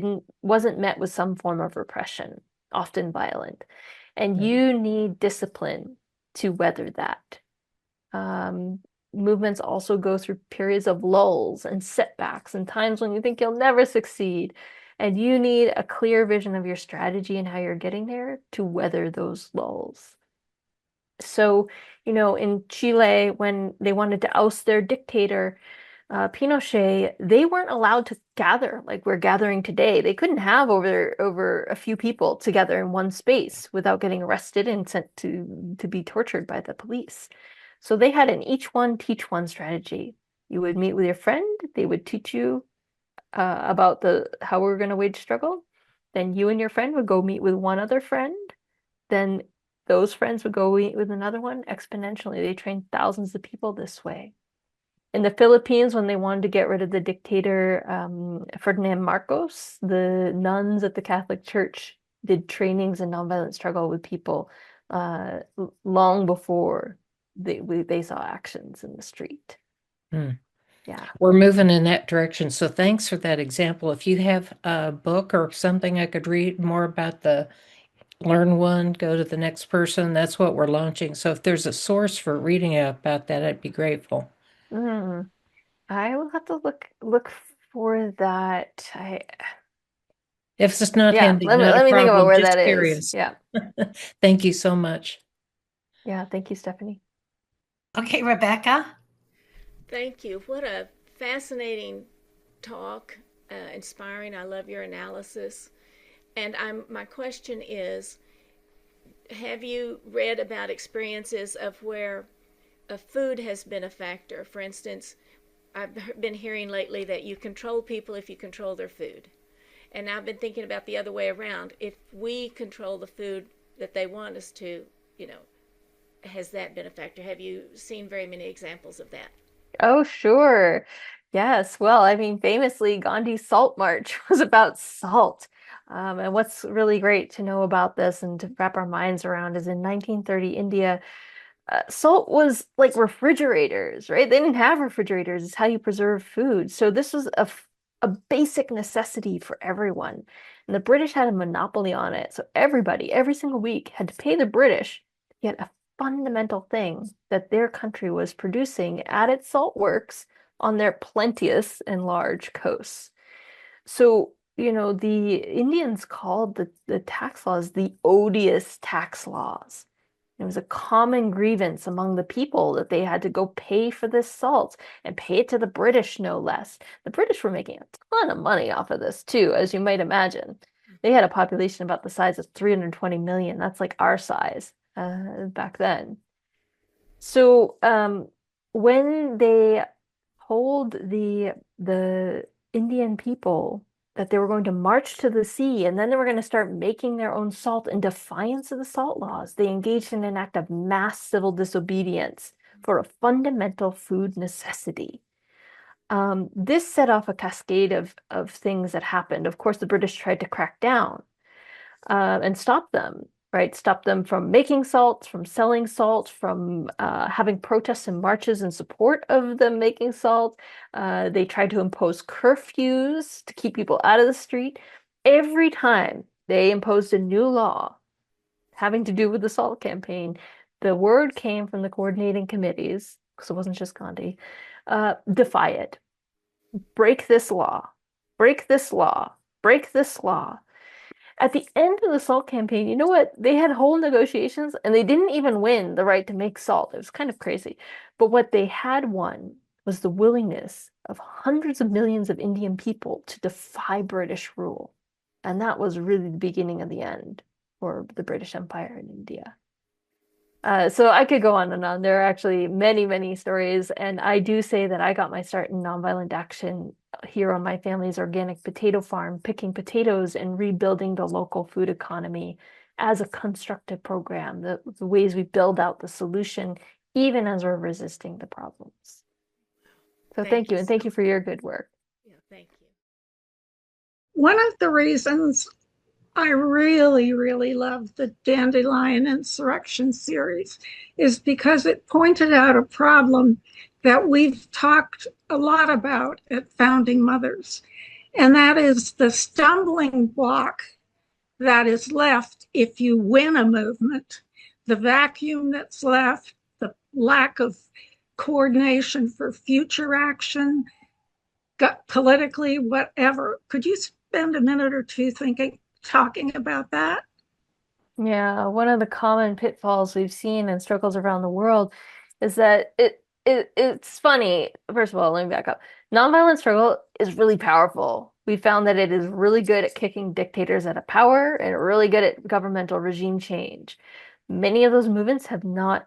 wasn't met with some form of repression, often violent. And you need discipline to weather that. Movements also go through periods of lulls and setbacks and times when you think you'll never succeed. And you need a clear vision of your strategy and how you're getting there to weather those lulls. So, in Chile, when they wanted to oust their dictator, Pinochet, they weren't allowed to gather like we're gathering today. They couldn't have over a few people together in one space without getting arrested and sent to be tortured by the police. So they had an each one teach one strategy. You would meet with your friend, they would teach you about how we're going to wage struggle. Then you and your friend would go meet with one other friend. Then those friends would go meet with another one. Exponentially, they trained thousands of people this way. In the Philippines, when they wanted to get rid of the dictator Ferdinand Marcos, the nuns at the Catholic Church did trainings in nonviolent struggle with people long before they saw actions in the street. Yeah. We're moving in that direction. So thanks for that example. If you have a book or something I could read more about the learn one, go to the next person, that's what we're launching. So if there's a source for reading about that, I'd be grateful. I will have to look for that. If it's not Yeah, handy, let not a me think about problem, where just that is. curious. Yeah. Thank you so much. Yeah, thank you, Stephanie. Okay, Rebecca. Thank you. What a fascinating talk, inspiring. I love your analysis. And my question is, have you read about experiences of where food has been a factor? For instance, I've been hearing lately that you control people if you control their food. And I've been thinking about the other way around. If we control the food that they want us to, has that been a factor? Have you seen very many examples of that? Oh, sure. Yes. Well, I mean, famously, Gandhi's Salt March was about salt. And what's really great to know about this and to wrap our minds around is in 1930 India, salt was like refrigerators, right? They didn't have refrigerators. It's how you preserve food. So this was a basic necessity for everyone. And the British had a monopoly on it. So everybody, every single week, had to pay the British to get a fundamental thing that their country was producing at its salt works on their plenteous and large coasts. So, the Indians called the tax laws the odious tax laws. It was a common grievance among the people that they had to go pay for this salt and pay it to the British, no less. The British were making a ton of money off of this too, as you might imagine. They had a population about the size of 320 million. That's like our size back then. So when they told the Indian people that they were going to march to the sea and then they were going to start making their own salt in defiance of the salt laws, they engaged in an act of mass civil disobedience for a fundamental food necessity. This set off a cascade of things that happened. Of course, the British tried to crack down and stop them, right? Stop them from making salt, from selling salt, from having protests and marches in support of them making salt. They tried to impose curfews to keep people out of the street. Every time they imposed a new law having to do with the salt campaign, the word came from the coordinating committees, because it wasn't just Gandhi, defy it. Break this law. Break this law. Break this law. At the end of the salt campaign, you know what? They had whole negotiations and they didn't even win the right to make salt. It was kind of crazy. But what they had won was the willingness of hundreds of millions of Indian people to defy British rule. And that was really the beginning of the end for the British Empire in India. So I could go on and on. There are actually many, many stories. And I do say that I got my start in nonviolent action here on my family's organic potato farm, picking potatoes and rebuilding the local food economy as a constructive program, the ways we build out the solution, even as we're resisting the problems. So thank you. And thank you for your good work. Yeah, thank you. One of the reasons I really, really love the Dandelion Insurrection series is because it pointed out a problem that we've talked a lot about at Founding Mothers, and that is the stumbling block that is left if you win a movement, the vacuum that's left, the lack of coordination for future action, politically, whatever. Could you spend a minute or two talking about that? Yeah, one of the common pitfalls we've seen in struggles around the world is that it's funny. First of all, let me back up. Nonviolent struggle is really powerful. We found that it is really good at kicking dictators out of power and really good at governmental regime change. Many of those movements have not,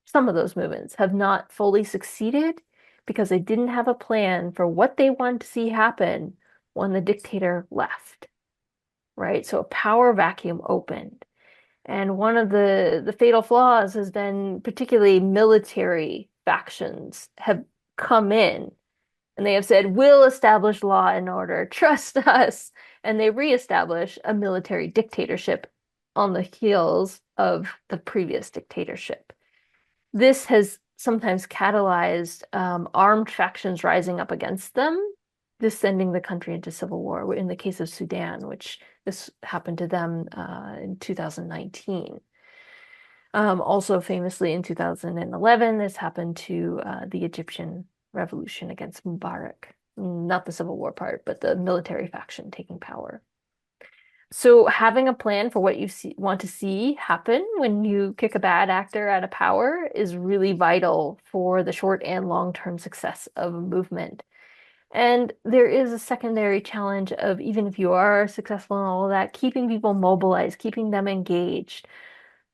some of those movements have not fully succeeded because they didn't have a plan for what they wanted to see happen when the dictator left, right? So a power vacuum opened. And one of the fatal flaws has been particularly military factions have come in and they have said, we'll establish law and order, trust us. And they reestablish a military dictatorship on the heels of the previous dictatorship. This has sometimes catalyzed armed factions rising up against them, this sending the country into civil war. In the case of Sudan, which this happened to them in 2019. Also famously in 2011, this happened to the Egyptian revolution against Mubarak. Not the civil war part, but the military faction taking power. So having a plan for what you want to see happen when you kick a bad actor out of power is really vital for the short and long-term success of a movement. And there is a secondary challenge of, even if you are successful in all of that, keeping people mobilized, keeping them engaged.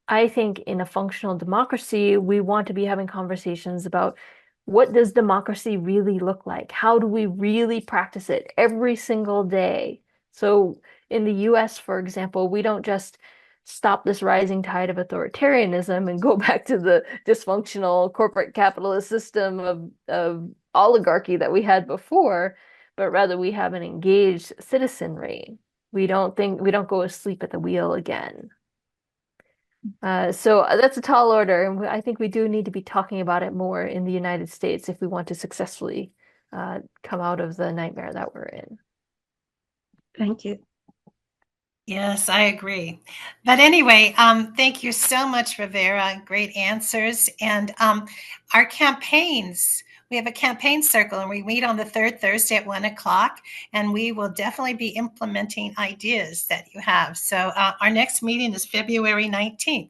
I think in a functional democracy, we want to be having conversations about what does democracy really look like? How do we really practice it every single day? So in the US, for example, we don't just stop this rising tide of authoritarianism and go back to the dysfunctional corporate capitalist system of oligarchy that we had before, but rather we have an engaged citizenry. We don't go asleep at the wheel again. So that's a tall order, and I think we do need to be talking about it more in the United States if we want to successfully come out of the nightmare that we're in. Thank you. Yes, I agree. But anyway, thank you so much, Rivera. Great answers. And our campaigns, we have a campaign circle and we meet on the third Thursday at 1 o'clock, and we will definitely be implementing ideas that you have. So our next meeting is February 19th.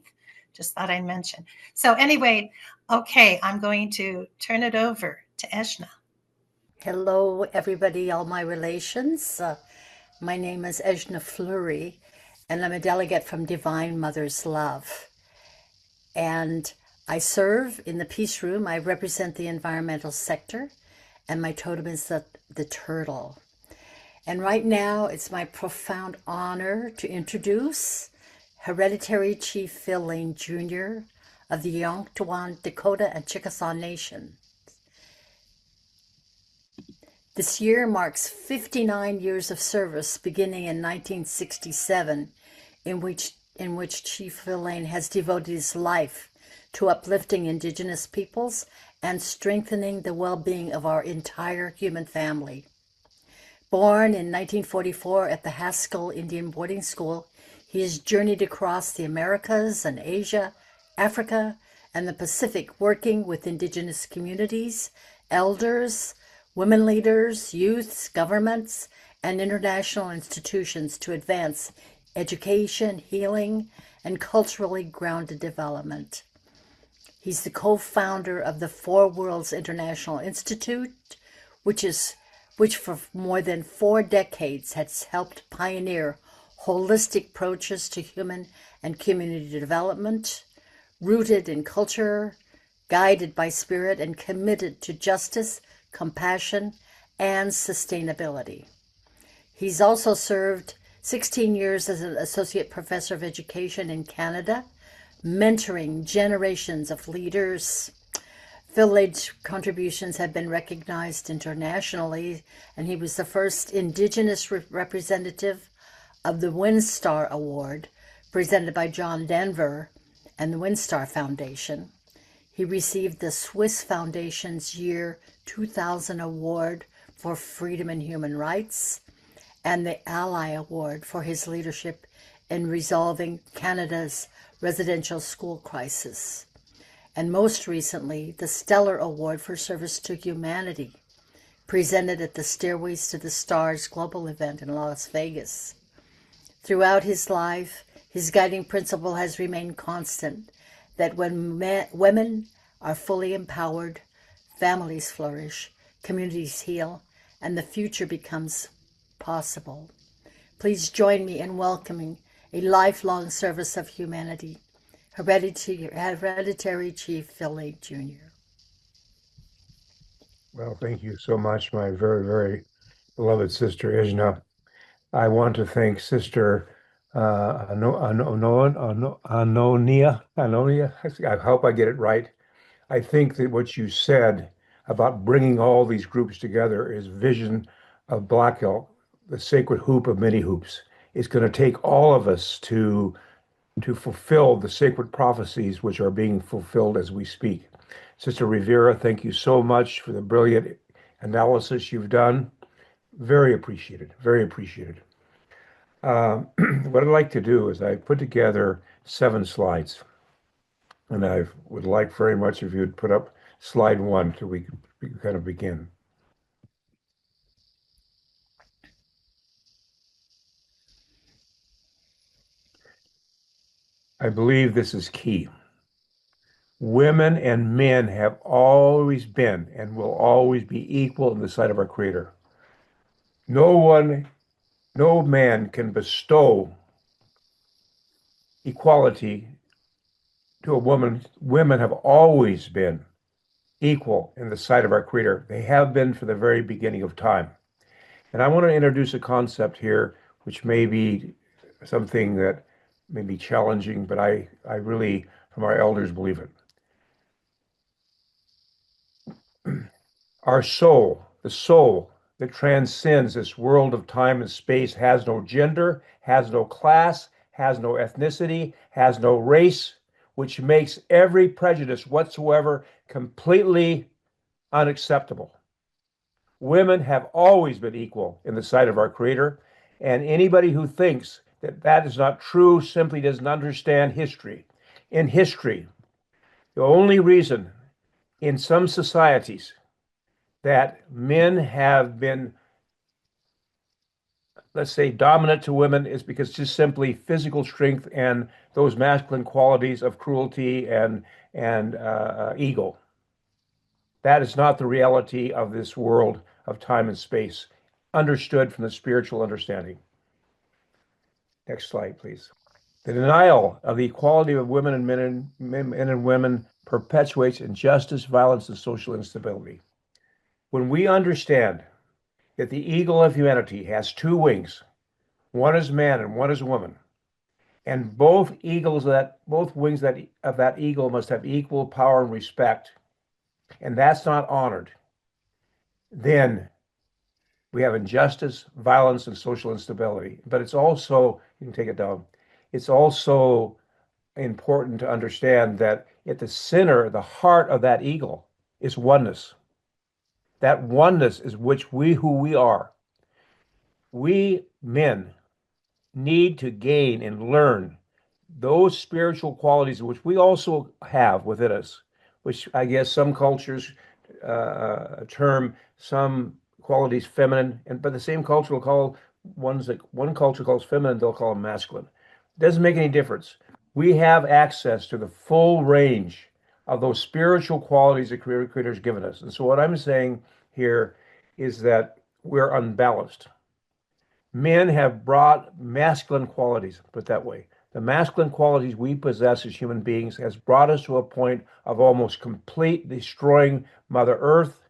Just thought I'd mention. So anyway, okay, I'm going to turn it over to Ejna. Hello, everybody, all my relations. My name is Ejna Fleury, and I'm a delegate from Divine Mother's Love. And I serve in the Peace Room. I represent the environmental sector, and my totem is the turtle. And right now, it's my profound honor to introduce Hereditary Chief Phil Lane Jr. of the Yongtauan, Dakota, and Chickasaw Nation. This year marks 59 years of service, beginning in 1967, in which Chief Phil Lane has devoted his life to uplifting Indigenous peoples and strengthening the well-being of our entire human family. Born in 1944 at the Haskell Indian Boarding School, he has journeyed across the Americas and Asia, Africa, and the Pacific, working with Indigenous communities, elders, women leaders, youths, governments, and international institutions to advance education, healing, and culturally grounded development. He's the co-founder of the Four Worlds International Institute, which for more than 4 decades has helped pioneer holistic approaches to human and community development, rooted in culture, guided by spirit, and committed to justice, compassion, and sustainability. He's also served 16 years as an associate professor of education in Canada, mentoring generations of leaders. Phil Lane's contributions have been recognized internationally, and he was the first Indigenous representative of the WinStar Award, presented by John Denver and the WinStar Foundation. He received the Swiss Foundation's Year 2000 Award for Freedom and Human Rights, and the Ally Award for his leadership in resolving Canada's residential school crisis. And most recently, the Stellar Award for Service to Humanity, presented at the Stairways to the Stars global event in Las Vegas. Throughout his life, his guiding principle has remained constant, that when women are fully empowered, families flourish, communities heal, and the future becomes possible. Please join me in welcoming a lifelong service of humanity, Hereditary Chief Phil Lane Jr. Well, thank you so much, my very, very beloved sister Ejna. I want to thank Sister Anonia. I hope I get it right. I think that what you said about bringing all these groups together is vision of Black Elk, the sacred hoop of many hoops. It's going to take all of us to fulfill the sacred prophecies which are being fulfilled as we speak. Sister Rivera, thank you so much for the brilliant analysis you've done. Very appreciated, very appreciated. What I'd like to do is I put together 7 slides, and I would like very much if you would put up slide 1 so we can kind of begin. I believe this is key. Women and men have always been and will always be equal in the sight of our Creator. No man can bestow equality to a woman. Women have always been equal in the sight of our Creator. They have been from the very beginning of time. And I want to introduce a concept here, which may be something that may be challenging, but I really, from our elders, believe it. Our soul, the soul that transcends this world of time and space, has no gender, has no class, has no ethnicity, has no race, which makes every prejudice whatsoever completely unacceptable. Women have always been equal in the sight of our Creator, and anybody who thinks that that is not true simply doesn't understand history. In history, the only reason in some societies that men have been, let's say, dominant to women is because just simply physical strength and those masculine qualities of cruelty and ego. That is not the reality of this world of time and space, understood from the spiritual understanding. Next slide, please. The denial of the equality of women and men and women perpetuates injustice, violence, and social instability. When we understand that the eagle of humanity has 2 wings, one is man and one is woman, and both wings of that eagle must have equal power and respect, and that's not honored, then we have injustice, violence, and social instability. But it's also, you can take it down, it's also important to understand that at the center, the heart of that eagle is oneness. That oneness is who we are. We men need to gain and learn those spiritual qualities which we also have within us, which I guess some cultures term some qualities feminine, but the same culture will call ones that one culture calls feminine, they'll call them masculine. It doesn't make any difference. We have access to the full range of those spiritual qualities the Creator's given us. And so what I'm saying here is that we're unbalanced. Men have brought masculine qualities, put it that way. The masculine qualities we possess as human beings has brought us to a point of almost complete destroying Mother Earth.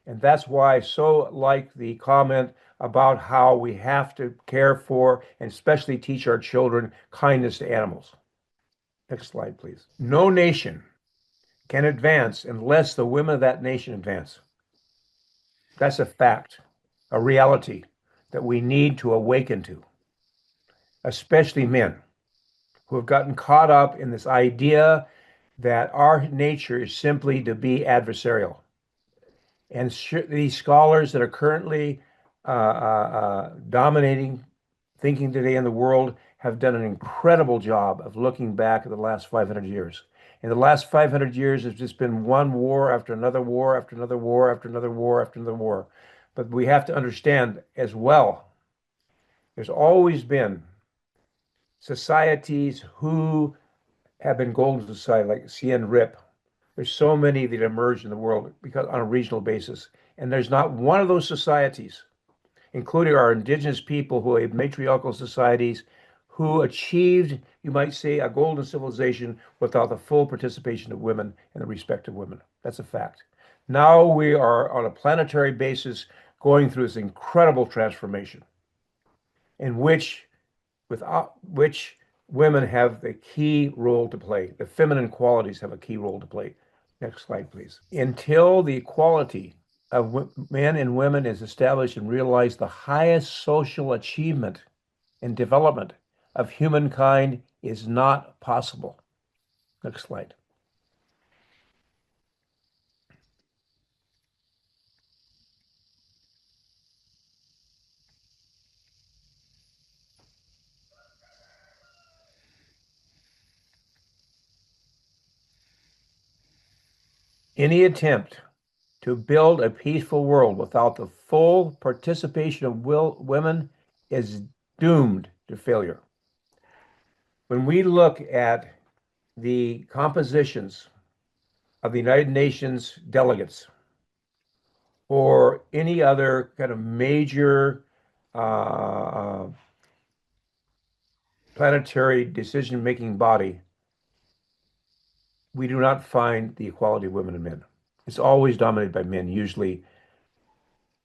And that's why I so like the comment about how we have to care for and especially teach our children kindness to animals. Next slide, please. No nation can advance unless the women of that nation advance. That's a fact, a reality that we need to awaken to, especially men who have gotten caught up in this idea that our nature is simply to be adversarial. And these scholars that are currently dominating thinking today in the world have done an incredible job of looking back at the last 500 years. And the last 500 years has just been one war after another war after another war after another war after another war. But we have to understand as well, there's always been societies who have been golden society, like Siem Reap. There's so many that emerge in the world because on a regional basis. And there's not one of those societies, including our indigenous people who have matriarchal societies, who achieved, you might say, a golden civilization without the full participation of women and the respect of women. That's a fact. Now we are on a planetary basis going through this incredible transformation in which women have the key role to play. The feminine qualities have a key role to play. Next slide, please. Until the equality of men and women is established and realized, the highest social achievement and development of humankind is not possible. Next slide. Any attempt to build a peaceful world without the full participation of women is doomed to failure. When we look at the compositions of the United Nations delegates or any other kind of major planetary decision-making body, we do not find the equality of women and men. It's always dominated by men, usually,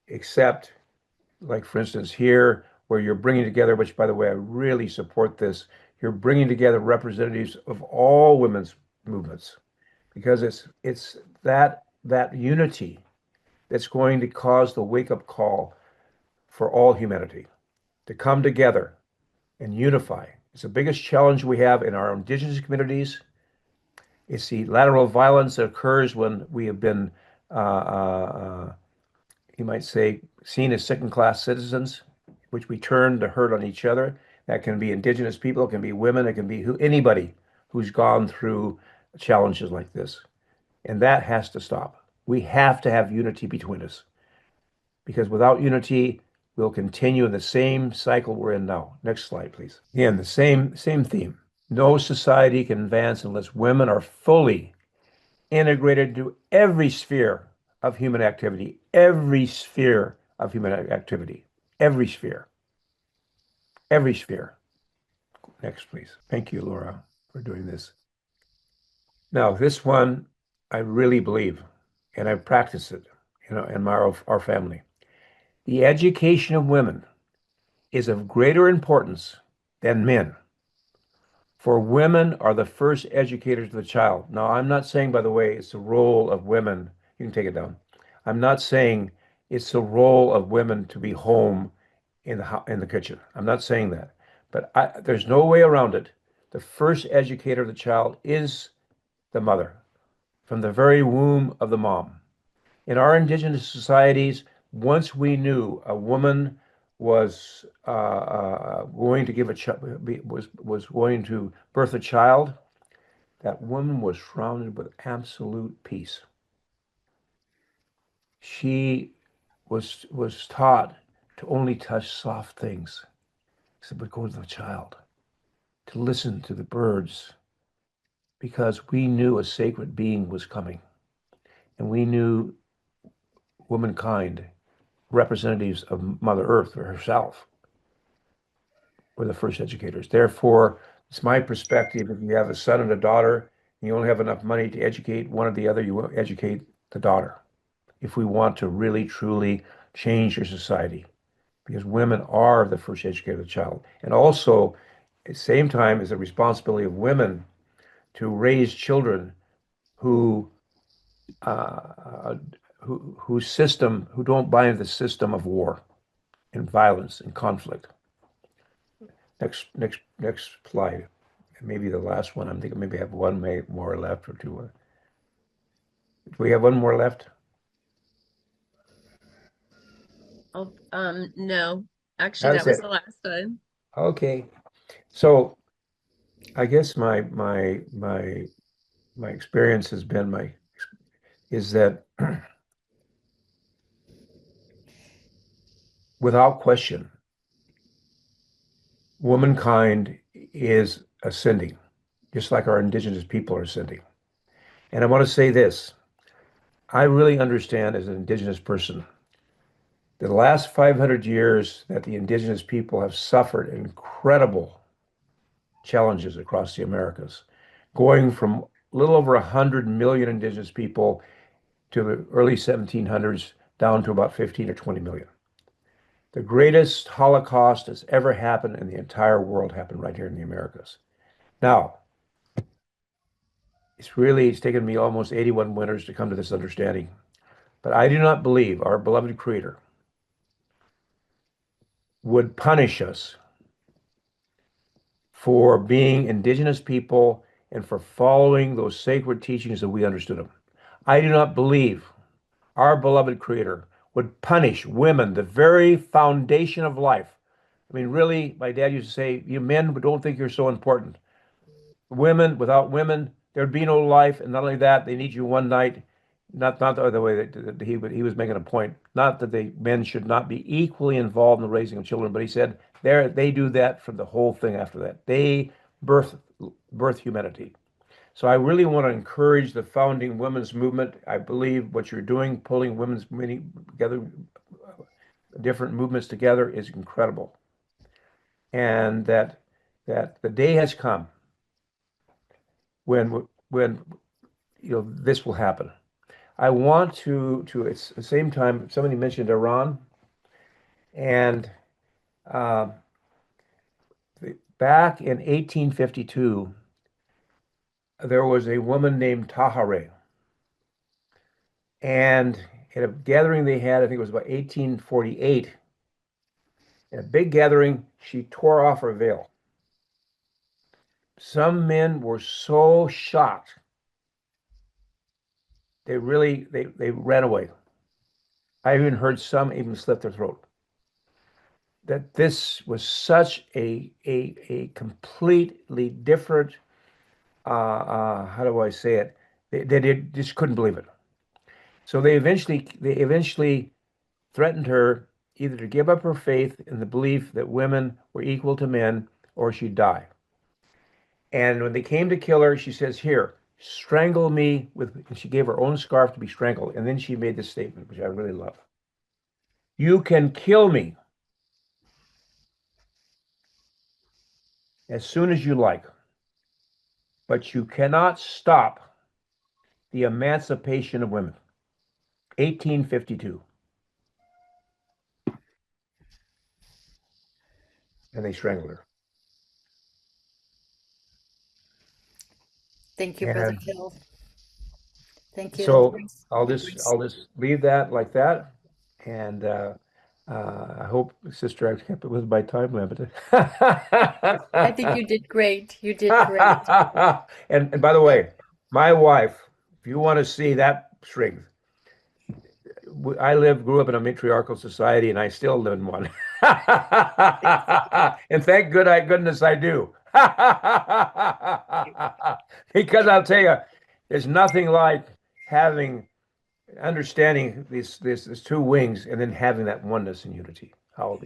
except, like, for instance, here, where you're bringing together, which, by the way, I really support this, you're bringing together representatives of all women's movements, because it's that unity that's going to cause the wake-up call for all humanity to come together and unify. It's the biggest challenge we have in our indigenous communities. It's the lateral violence that occurs when we have been, you might say, seen as second-class citizens, which we turn to hurt on each other. That can be indigenous people, it can be women, it can be anybody who's gone through challenges like this. And that has to stop. We have to have unity between us, because without unity, we'll continue in the same cycle we're in now. Next slide, please. Again, the same theme. No society can advance unless women are fully integrated into every sphere of human activity, every sphere of human activity, every sphere, every sphere. Next, please. Thank you, Laura, for doing this. Now, this one, I really believe, and I've practiced it, in our family. The education of women is of greater importance than men. For women are the first educators of the child. Now, I'm not saying, by the way, it's the role of women. You can take it down. I'm not saying it's the role of women to be home in the kitchen. I'm not saying that. But there's no way around it. The first educator of the child is the mother, from the very womb of the mom. In our indigenous societies, once we knew a woman was going to give was going to birth a child, that woman was surrounded with absolute peace. She was taught to only touch soft things. So, but go to the child, to listen to the birds, because we knew a sacred being was coming, and we knew womankind, representatives of Mother Earth or herself, were the first educators. Therefore, it's my perspective, if you have a son and a daughter, and you only have enough money to educate one or the other, you will educate the daughter, if we want to really, truly change your society, because women are the first educator of the child. And also, at the same time, is a responsibility of women to raise children who don't buy into the system of war and violence and conflict. Next slide. Maybe the last one. I'm thinking maybe I have one more left or two. Do we have one more left? Oh, no. Actually, That's that was it. the last one. Okay. So I guess my experience has been is that without question, womankind is ascending, just like our indigenous people are ascending. And I want to say this. I really understand, as an indigenous person, the last 500 years that the indigenous people have suffered incredible challenges across the Americas, going from a little over 100 million indigenous people to the early 1700s down to about 15 or 20 million. The greatest Holocaust that's ever happened in the entire world happened right here in the Americas. Now, it's taken me almost 81 winters to come to this understanding, but I do not believe our beloved Creator would punish us for being indigenous people and for following those sacred teachings that we understood them. I do not believe our beloved Creator would punish women, the very foundation of life. I mean, really, my dad used to say, you men don't think you're so important. Women, without women, there'd be no life. And not only that, they need you one night not the other way that he was making a point. Not that men should not be equally involved in the raising of children, but he said they do that for the whole thing after that. They birth birth humanity. So I really want to encourage the founding women's movement. I believe what you're doing, pulling women's many together, different movements together, is incredible. And that the day has come when this will happen. I want to at the same time, somebody mentioned Iran, and uh, back in 1852, there was a woman named Tahareh, and at a gathering they had, I think it was about 1848, in a big gathering, she tore off her veil. Some men were so shocked, they ran away. I even heard some even slit their throat. That this was such a completely different, how do I say it? They just couldn't believe it. So they eventually threatened her either to give up her faith in the belief that women were equal to men or she'd die. And when they came to kill her, she says, "Here, strangle me with," and she gave her own scarf to be strangled. And then she made this statement, which I really love. "You can kill me as soon as you like, but you cannot stop the emancipation of women." 1852. And they strangled her. Thank you, Brother Phil. Thank you. So I'll just leave that like that, and I hope, Sister, I kept it with my time limit. I think you did great. You did great. And by the way, my wife, if you want to see that strength, grew up in a matriarchal society, and I still live in one. And thank goodness I do. Because I'll tell you, there's nothing like understanding these two wings and then having that oneness and unity. Well,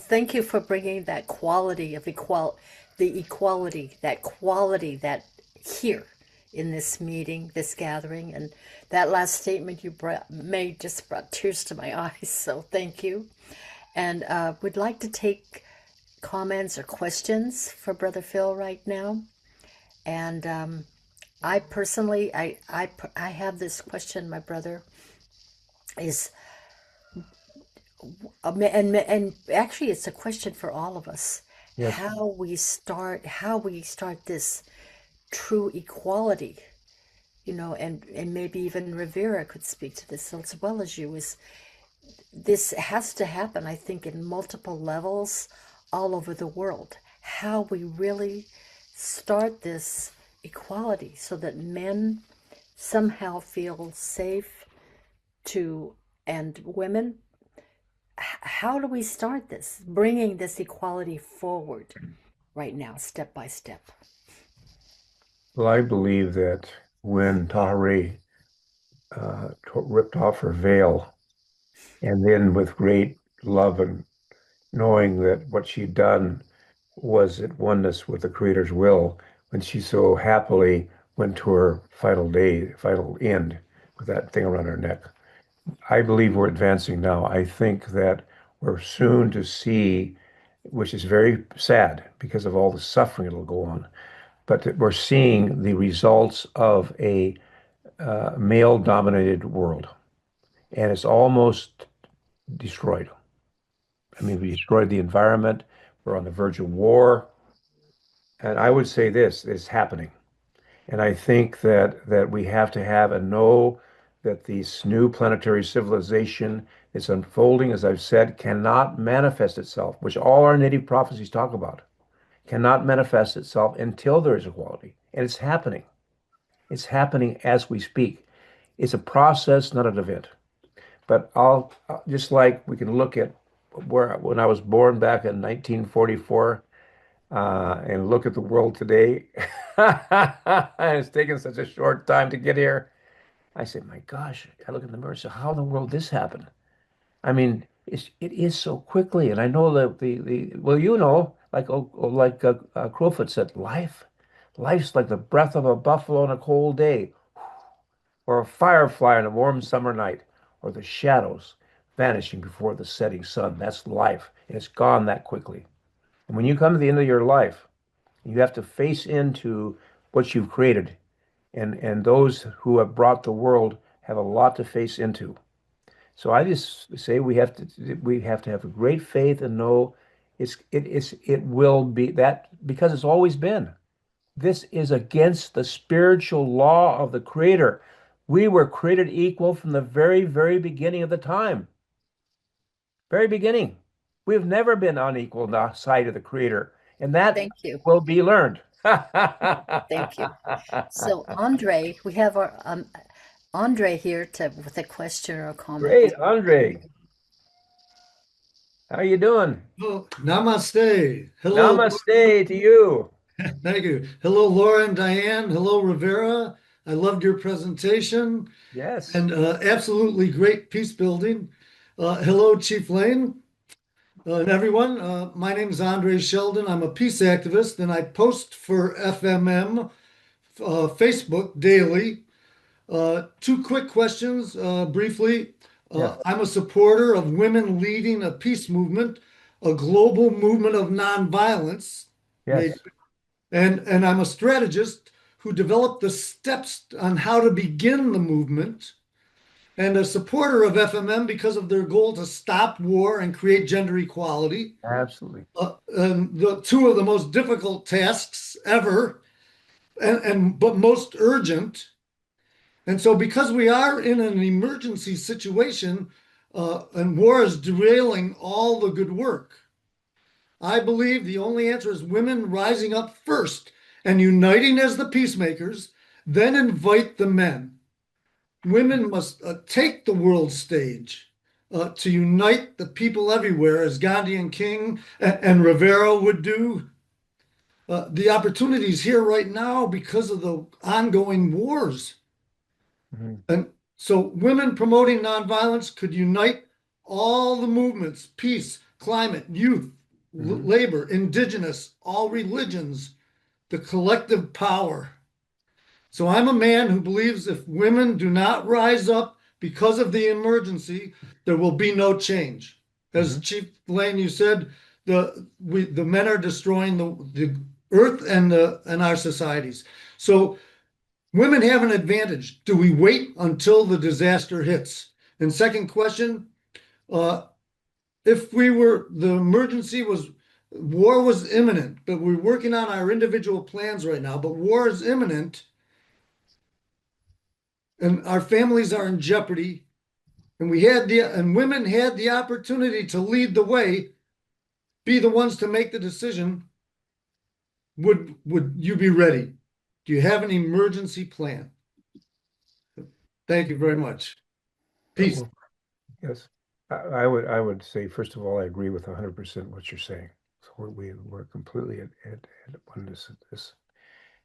thank you for bringing that quality of the equality, that quality that here in this meeting, this gathering, and that last statement you made just brought tears to my eyes. So thank you. And we'd like to take comments or questions for Brother Phil right now. And I personally, I have this question, my brother, is, and actually it's a question for all of us. Yes. How we start this true equality, and maybe even Rivera could speak to this as well as you, is this has to happen, I think, in multiple levels all over the world. How we really start this equality so that men somehow feel safe and women. How do we start this, bringing this equality forward right now, step by step? Well, I believe that when Tahareh ripped off her veil, and then with great love and knowing that what she'd done was at oneness with the Creator's will, when she so happily went to her final end with that thing around her neck. I believe we're advancing now. I think that we're soon to see, which is very sad because of all the suffering that'll go on, but that we're seeing the results of a male-dominated world, and it's almost destroyed. I mean, we destroyed the environment. We're on the verge of war. And I would say this is happening. And I think that we have to have and know that this new planetary civilization is unfolding, as I've said, cannot manifest itself, which all our native prophecies talk about, cannot manifest itself until there is equality. And it's happening. It's happening as we speak. It's a process, not an event. But just like we can look at when I was born back in 1944, and look at the world today. And it's taken such a short time to get here. I say, my gosh, I look in the mirror and say, how in the world this happened? I mean, it is so quickly. And I know that well, like Crowfoot said, life's like the breath of a buffalo on a cold day, or a firefly on a warm summer night, or the shadows vanishing before the setting sun. That's life. And it's gone that quickly. And when you come to the end of your life, you have to face into what you've created. And those who have brought the world have a lot to face into. So I just say we have to have a great faith and know it will be that because it's always been. This is against the spiritual law of the Creator. We were created equal from the very, very beginning of the time. Very beginning. We have never been unequal in the sight of the Creator, and that Thank you. will be learned. Thank you. So, Andre, we have our Andre here with a question or a comment. Great, Andre. How you doing? Oh, namaste. Hello. Namaste to you. Thank you. Hello, Laura and Diane. Hello, Rivera. I loved your presentation. Yes. And absolutely great peace building. Hello, Chief Lane and everyone. My name is Andre Sheldon. I'm a peace activist and I post for FMM Facebook daily. Two quick questions briefly. I'm a supporter of women leading a peace movement, a global movement of nonviolence. Yes. And I'm a strategist who developed the steps on how to begin the movement, and a supporter of FMM because of their goal to stop war and create gender equality. Absolutely. And the two of the most difficult tasks ever, but most urgent. And so because we are in an emergency situation and war is derailing all the good work, I believe the only answer is women rising up first and uniting as the peacemakers, then invite the men. Women must take the world stage to unite the people everywhere, as Gandhi and King and Rivera would do. The opportunities here right now because of the ongoing wars. Mm-hmm. And so women promoting nonviolence could unite all the movements, peace, climate, youth, labor, indigenous, all religions, the collective power. So I'm a man who believes if women do not rise up because of the emergency, there will be no change. As Chief Lane, you said, the men are destroying the earth and our societies. So women have an advantage. Do we wait until the disaster hits? And second question, if the emergency war was imminent, but we're working on our individual plans right now, but war is imminent and our families are in jeopardy, and women had the opportunity to lead the way, be the ones to make the decision, would you be ready? Do you have an emergency plan? Thank you very much. Peace. Yes. I would say, first of all, I agree with 100% what you're saying. So we're completely at oneness at this.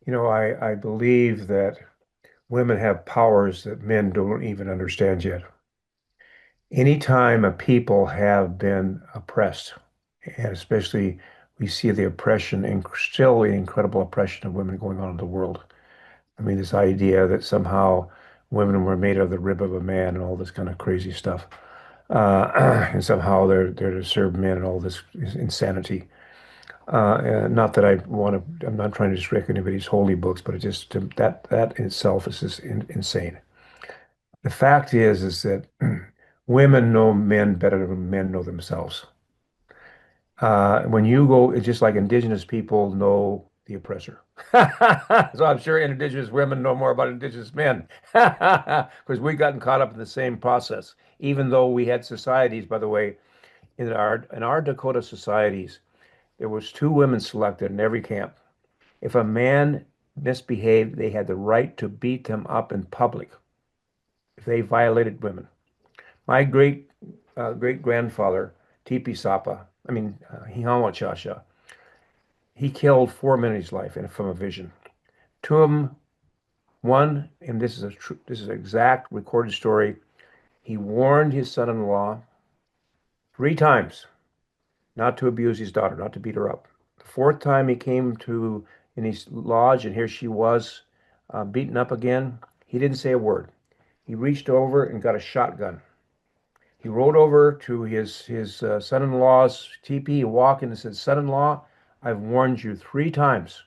I believe that women have powers that men don't even understand yet. Anytime a people have been oppressed, and especially we see the oppression and still the incredible oppression of women going on in the world. I mean, this idea that somehow women were made of the rib of a man and all this kind of crazy stuff. And somehow they're to serve men and all this insanity. Not that I'm not trying to disrespect anybody's holy books, but it just that in itself is just insane. The fact is that women know men better than men know themselves. When you go, it's just like indigenous people know the oppressor. So I'm sure indigenous women know more about indigenous men because we've gotten caught up in the same process. Even though we had societies, by the way, in our Dakota societies, there was 2 women selected in every camp. If a man misbehaved, they had the right to beat them up in public if they violated women. My great grandfather, Tipi Sapa, Hihawa Chasha, He killed 4 men in his life from a vision. Two of them, one, and this is an exact recorded story. He warned his son-in-law 3 times not to abuse his daughter, not to beat her up. The fourth time he came to in his lodge, and here she was, beaten up again. He didn't say a word. He reached over and got a shotgun. He rode over to his son-in-law's teepee. He walked in and said, "Son-in-law, I've warned you 3 times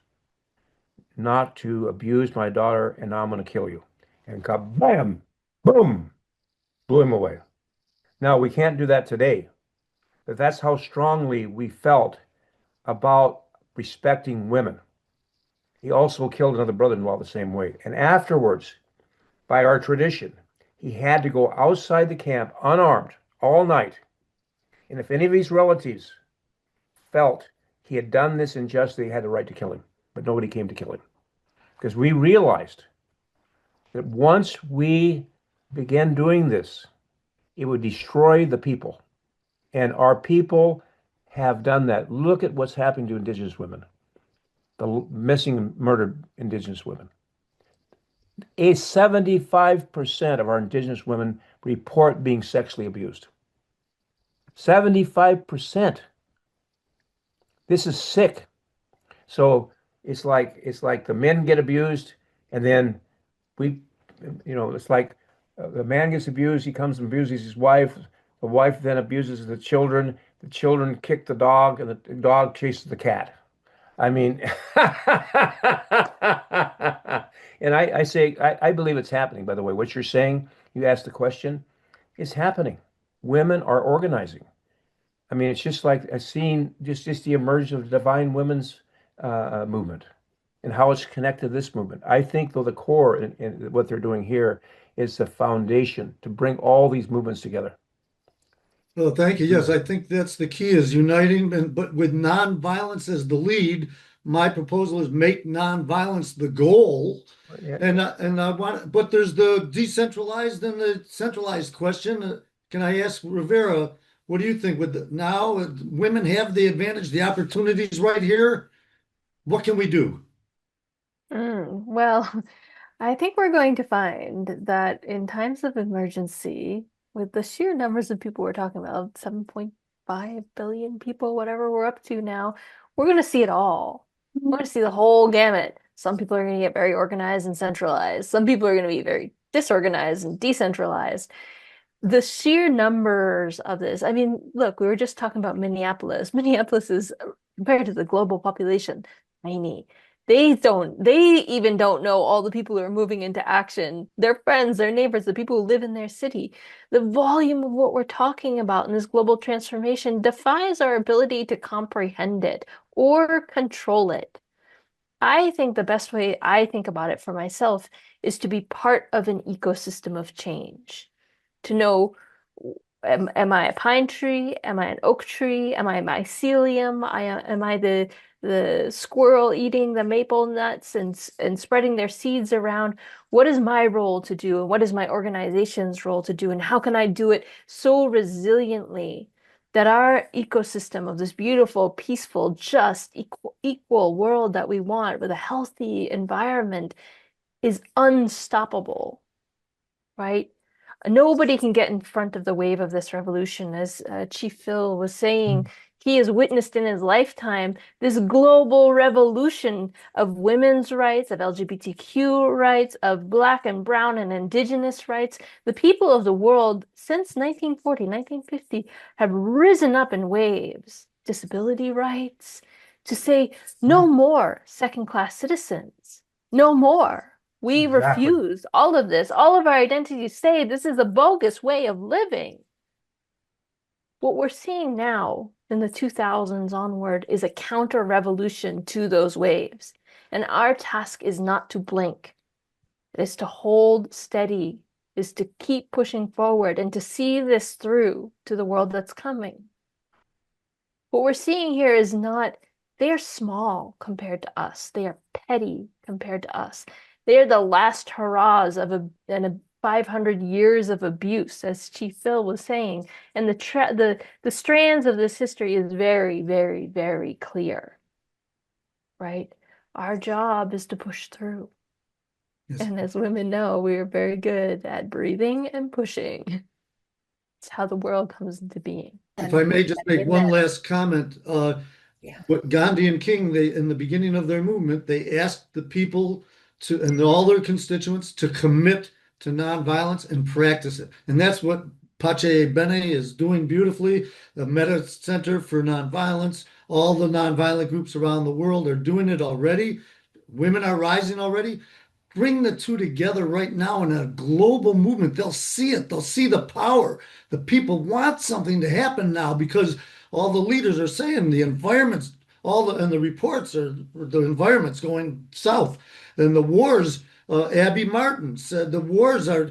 not to abuse my daughter, and now I'm going to kill you." And kabam, boom, blew him away. Now, we can't do that today, but that's how strongly we felt about respecting women. He also killed another brother-in-law the same way. And afterwards, by our tradition, he had to go outside the camp unarmed all night. And if any of his relatives felt he had done this injustice, they had the right to kill him. But nobody came to kill him. Because we realized that once we began doing this, it would destroy the people. And our people have done that. Look at what's happening to Indigenous women, the missing and murdered Indigenous women. 75% of our Indigenous women report being sexually abused. 75%. This is sick. So it's like the men get abused, and then it's like the man gets abused, he comes and abuses his wife, the wife then abuses the children kick the dog, and the dog chases the cat. I mean, and I say, I believe it's happening, by the way. What you're saying, you asked the question, it's happening. Women are organizing. I mean, it's just like I've seen just the emergence of the divine women's movement and how it's connected to this movement. I think, though, the core in what they're doing here is the foundation to bring all these movements together. Well, thank you. Yes, I think that's the key, is uniting, but with nonviolence as the lead. My proposal is make nonviolence the goal. Yeah. And I want, but there's the decentralized and the centralized question. Can I ask Rivera, what do you think? Now women have the advantage, the opportunities right here. What can we do? Well, I think we're going to find that in times of emergency, with the sheer numbers of people we're talking about, 7.5 billion people, whatever we're up to now, we're going to see it all. We're going to see the whole gamut. Some people are going to get very organized and centralized. Some people are going to be very disorganized and decentralized. The sheer numbers of this, I mean, look, we were just talking about Minneapolis. Minneapolis is, compared to the global population, tiny. They even don't know all the people who are moving into action, their friends, their neighbors, the people who live in their city. The volume of what we're talking about in this global transformation defies our ability to comprehend it or control it. I think the best way I think about it for myself is to be part of an ecosystem of change. To know, am I a pine tree? Am I an oak tree? Am I a mycelium? Am I the squirrel eating the maple nuts and spreading their seeds around? What is my role to do? And what is my organization's role to do? And how can I do it so resiliently that our ecosystem of this beautiful, peaceful, just, equal world that we want with a healthy environment is unstoppable, right? Nobody can get in front of the wave of this revolution. As Chief Phil was saying, he has witnessed in his lifetime this global revolution of women's rights, of LGBTQ rights, of Black and Brown and Indigenous rights. The people of the world since 1940, 1950 have risen up in waves. Disability rights, to say no more second-class citizens, no more. We refuse all of this. All of our identities say this is a bogus way of living. What we're seeing now in the 2000s onward is a counter-revolution to those waves. And our task is not to blink. It is to hold steady, is to keep pushing forward and to see this through to the world that's coming. What we're seeing here is not, they are small compared to us. They are petty compared to us. They are the last hurrahs of a 500 years of abuse, as Chief Phil was saying. And the strands of this history is very, very, very clear. right? Our job is to push through. Yes. And as women know, we are very good at breathing and pushing. It's how the world comes into being. If I may just make one last comment, Yeah. what Gandhi and King, they in the beginning of their movement, they asked the people to and all their constituents to commit to nonviolence and practice it. And that's what Pache Bene is doing beautifully. The Meta Center for Nonviolence, all the nonviolent groups around the world are doing it already. Women are rising already. Bring the two together right now in a global movement. They'll see it. They'll see the power. The people want something to happen now because all the leaders are saying the environment's and the reports are the environment's going south. And the wars, Abby Martin said the wars are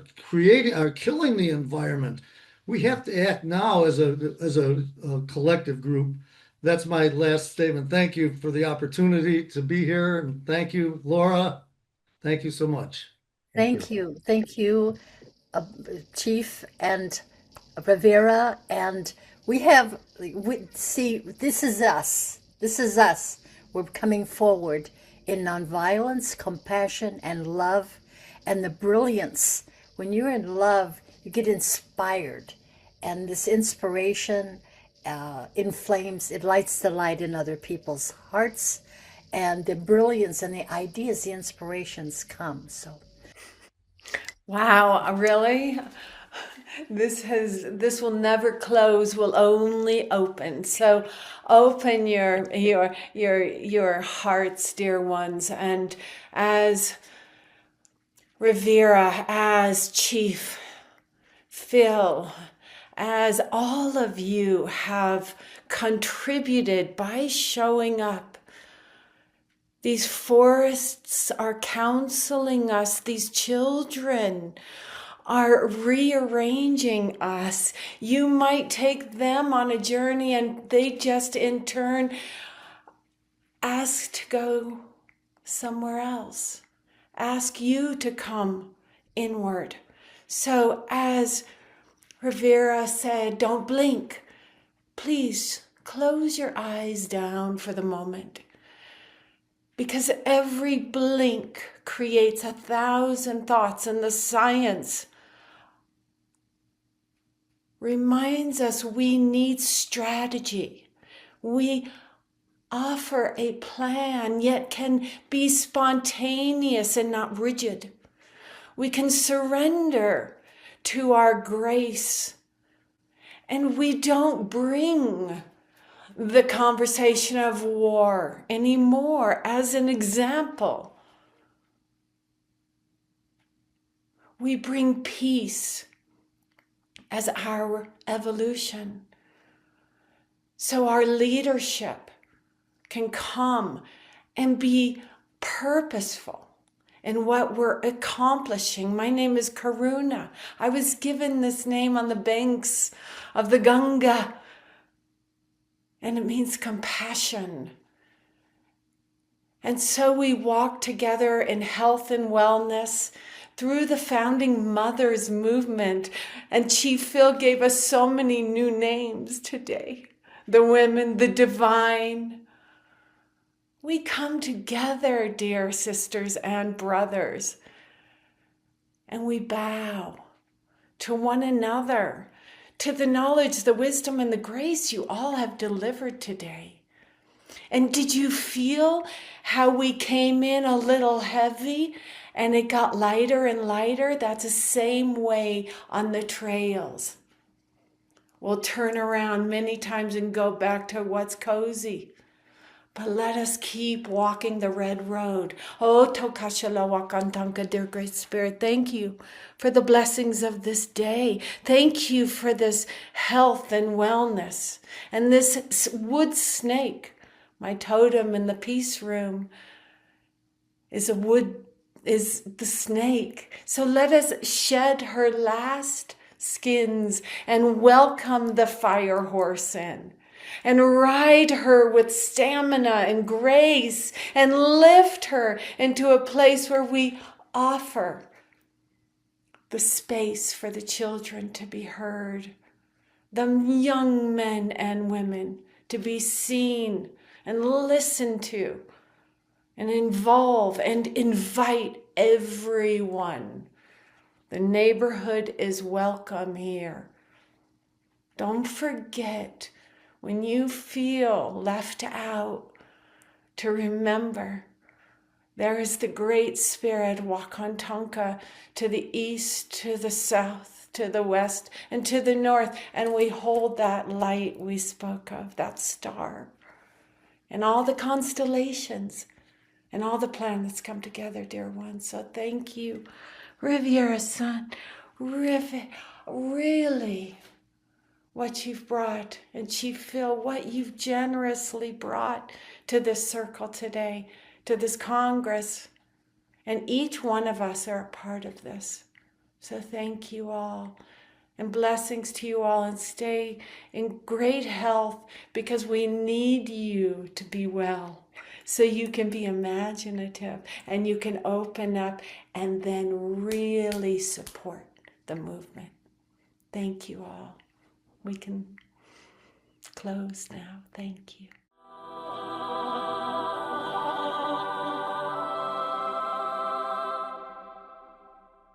killing the environment. We have to act now as a collective group. That's my last statement. Thank you for the opportunity to be here. And thank you, Laura. Thank you so much. Thank you. Thank you, Chief and Rivera. And see, this is us. This is us. We're coming forward in nonviolence, compassion, and love, and the brilliance. When you're in love, you get inspired. And this inspiration inflames, it lights the light in other people's hearts. And the brilliance and the ideas, the inspirations come. So, wow, really? This will never close, will only open. So open your hearts, dear ones. And as Rivera, as Chief Phil, as all of you have contributed by showing up, these forests are counseling us. These children are rearranging us. You might take them on a journey and they just in turn ask to go somewhere else. Ask you to come inward. So as Rivera said, don't blink. Please close your eyes down for the moment. Because every blink creates 1,000 thoughts, and the science reminds us we need strategy. We offer a plan, yet can be spontaneous and not rigid. We can surrender to our grace, and we don't bring the conversation of war anymore as an example. We bring peace as our evolution. So our leadership can come and be purposeful in what we're accomplishing. My name is Karuna. I was given this name on the banks of the Ganga, and it means compassion. And so we walk together in health and wellness through the Founding Mothers movement. And Chief Phil gave us so many new names today. The women, the divine. We come together, dear sisters and brothers, and we bow to one another, to the knowledge, the wisdom, and the grace you all have delivered today. And did you feel how we came in a little heavy and it got lighter and lighter? That's the same way on the trails. We'll turn around many times and go back to what's cozy. But let us keep walking the red road. Oh, Tokashala Wakantanka, dear Great Spirit, thank you for the blessings of this day. Thank you for this health and wellness. And this wood snake, my totem in the peace room, is the snake. So let us shed her last skins and welcome the fire horse in. And ride her with stamina and grace and lift her into a place where we offer the space for the children to be heard, the young men and women to be seen and listened to, and involve and invite everyone. The neighborhood is welcome here. Don't forget, when you feel left out, to remember there is the Great Spirit, Wakantanka, to the east, to the south, to the west, and to the north. And we hold that light we spoke of, that star, and all the constellations and all the planets come together, dear ones. So thank you, Rivera-san. Really, what you've brought, and Chief Phil, what you've generously brought to this circle today, to this Congress. And each one of us are a part of this. So thank you all. And blessings to you all, and stay in great health, because we need you to be well, so you can be imaginative and you can open up and then really support the movement. Thank you all. We can close now. Thank you.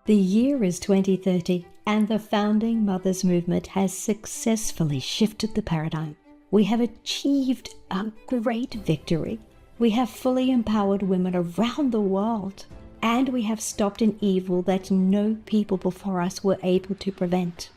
The year is 2030, and the Founding Mothers Movement has successfully shifted the paradigm. We have achieved a great victory. We have fully empowered women around the world, and we have stopped an evil that no people before us were able to prevent.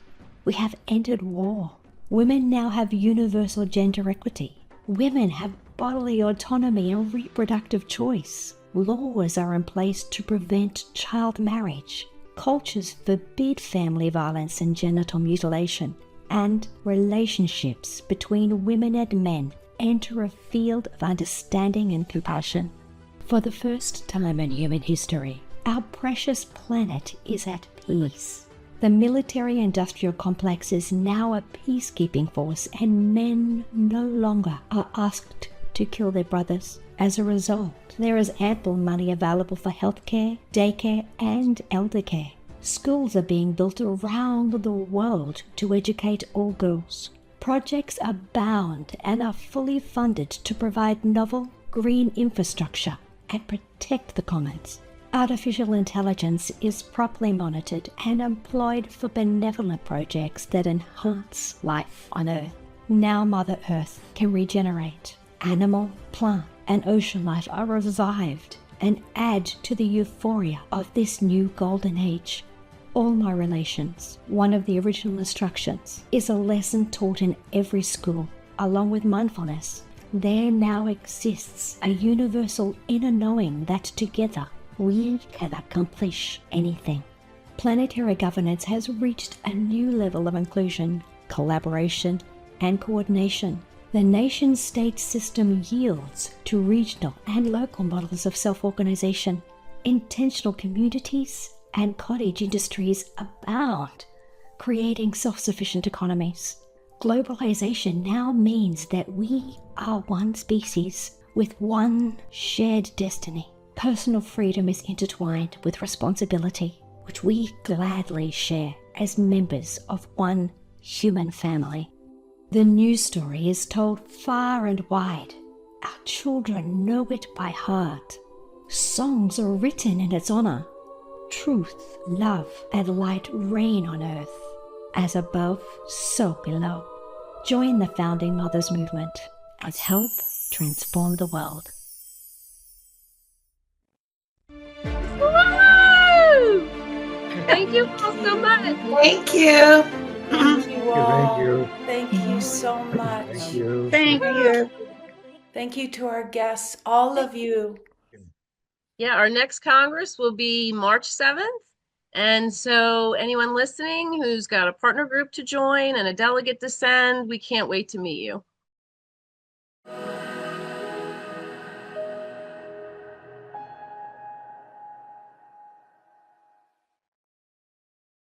We have entered war. Women now have universal gender equity. Women have bodily autonomy and reproductive choice. Laws are in place to prevent child marriage. Cultures forbid family violence and genital mutilation, and relationships between women and men enter a field of understanding and compassion. For the first time in human history, our precious planet is at peace. The military-industrial complex is now a peacekeeping force, and men no longer are asked to kill their brothers. As a result, there is ample money available for healthcare, daycare, and elder care. Schools are being built around the world to educate all girls. Projects abound and are fully funded to provide novel, green infrastructure and protect the commons. Artificial intelligence is properly monitored and employed for benevolent projects that enhance life on Earth. Now Mother Earth can regenerate. Animal, plant, and ocean life are revived and add to the euphoria of this new golden age. All my relations, one of the original instructions, is a lesson taught in every school, along with mindfulness. There now exists a universal inner knowing that together we can accomplish anything. Planetary governance has reached a new level of inclusion, collaboration, and coordination. The nation-state system yields to regional and local models of self-organization. Intentional communities and cottage industries abound, creating self-sufficient economies. Globalization now means that we are one species with one shared destiny. Personal freedom is intertwined with responsibility, which we gladly share as members of one human family. The news story is told far and wide. Our children know it by heart. Songs are written in its honor. Truth, love, and light reign on earth. As above, so below. Join the Founding Mothers Movement and help transform the world. Woo! Thank you all so much. Thank you. Thank you all. Thank you. Thank you so much. Thank you. Thank you. Thank you to our guests, all of you. Yeah, our next Congress will be March 7th. And so anyone listening who's got a partner group to join and a delegate to send, we can't wait to meet you.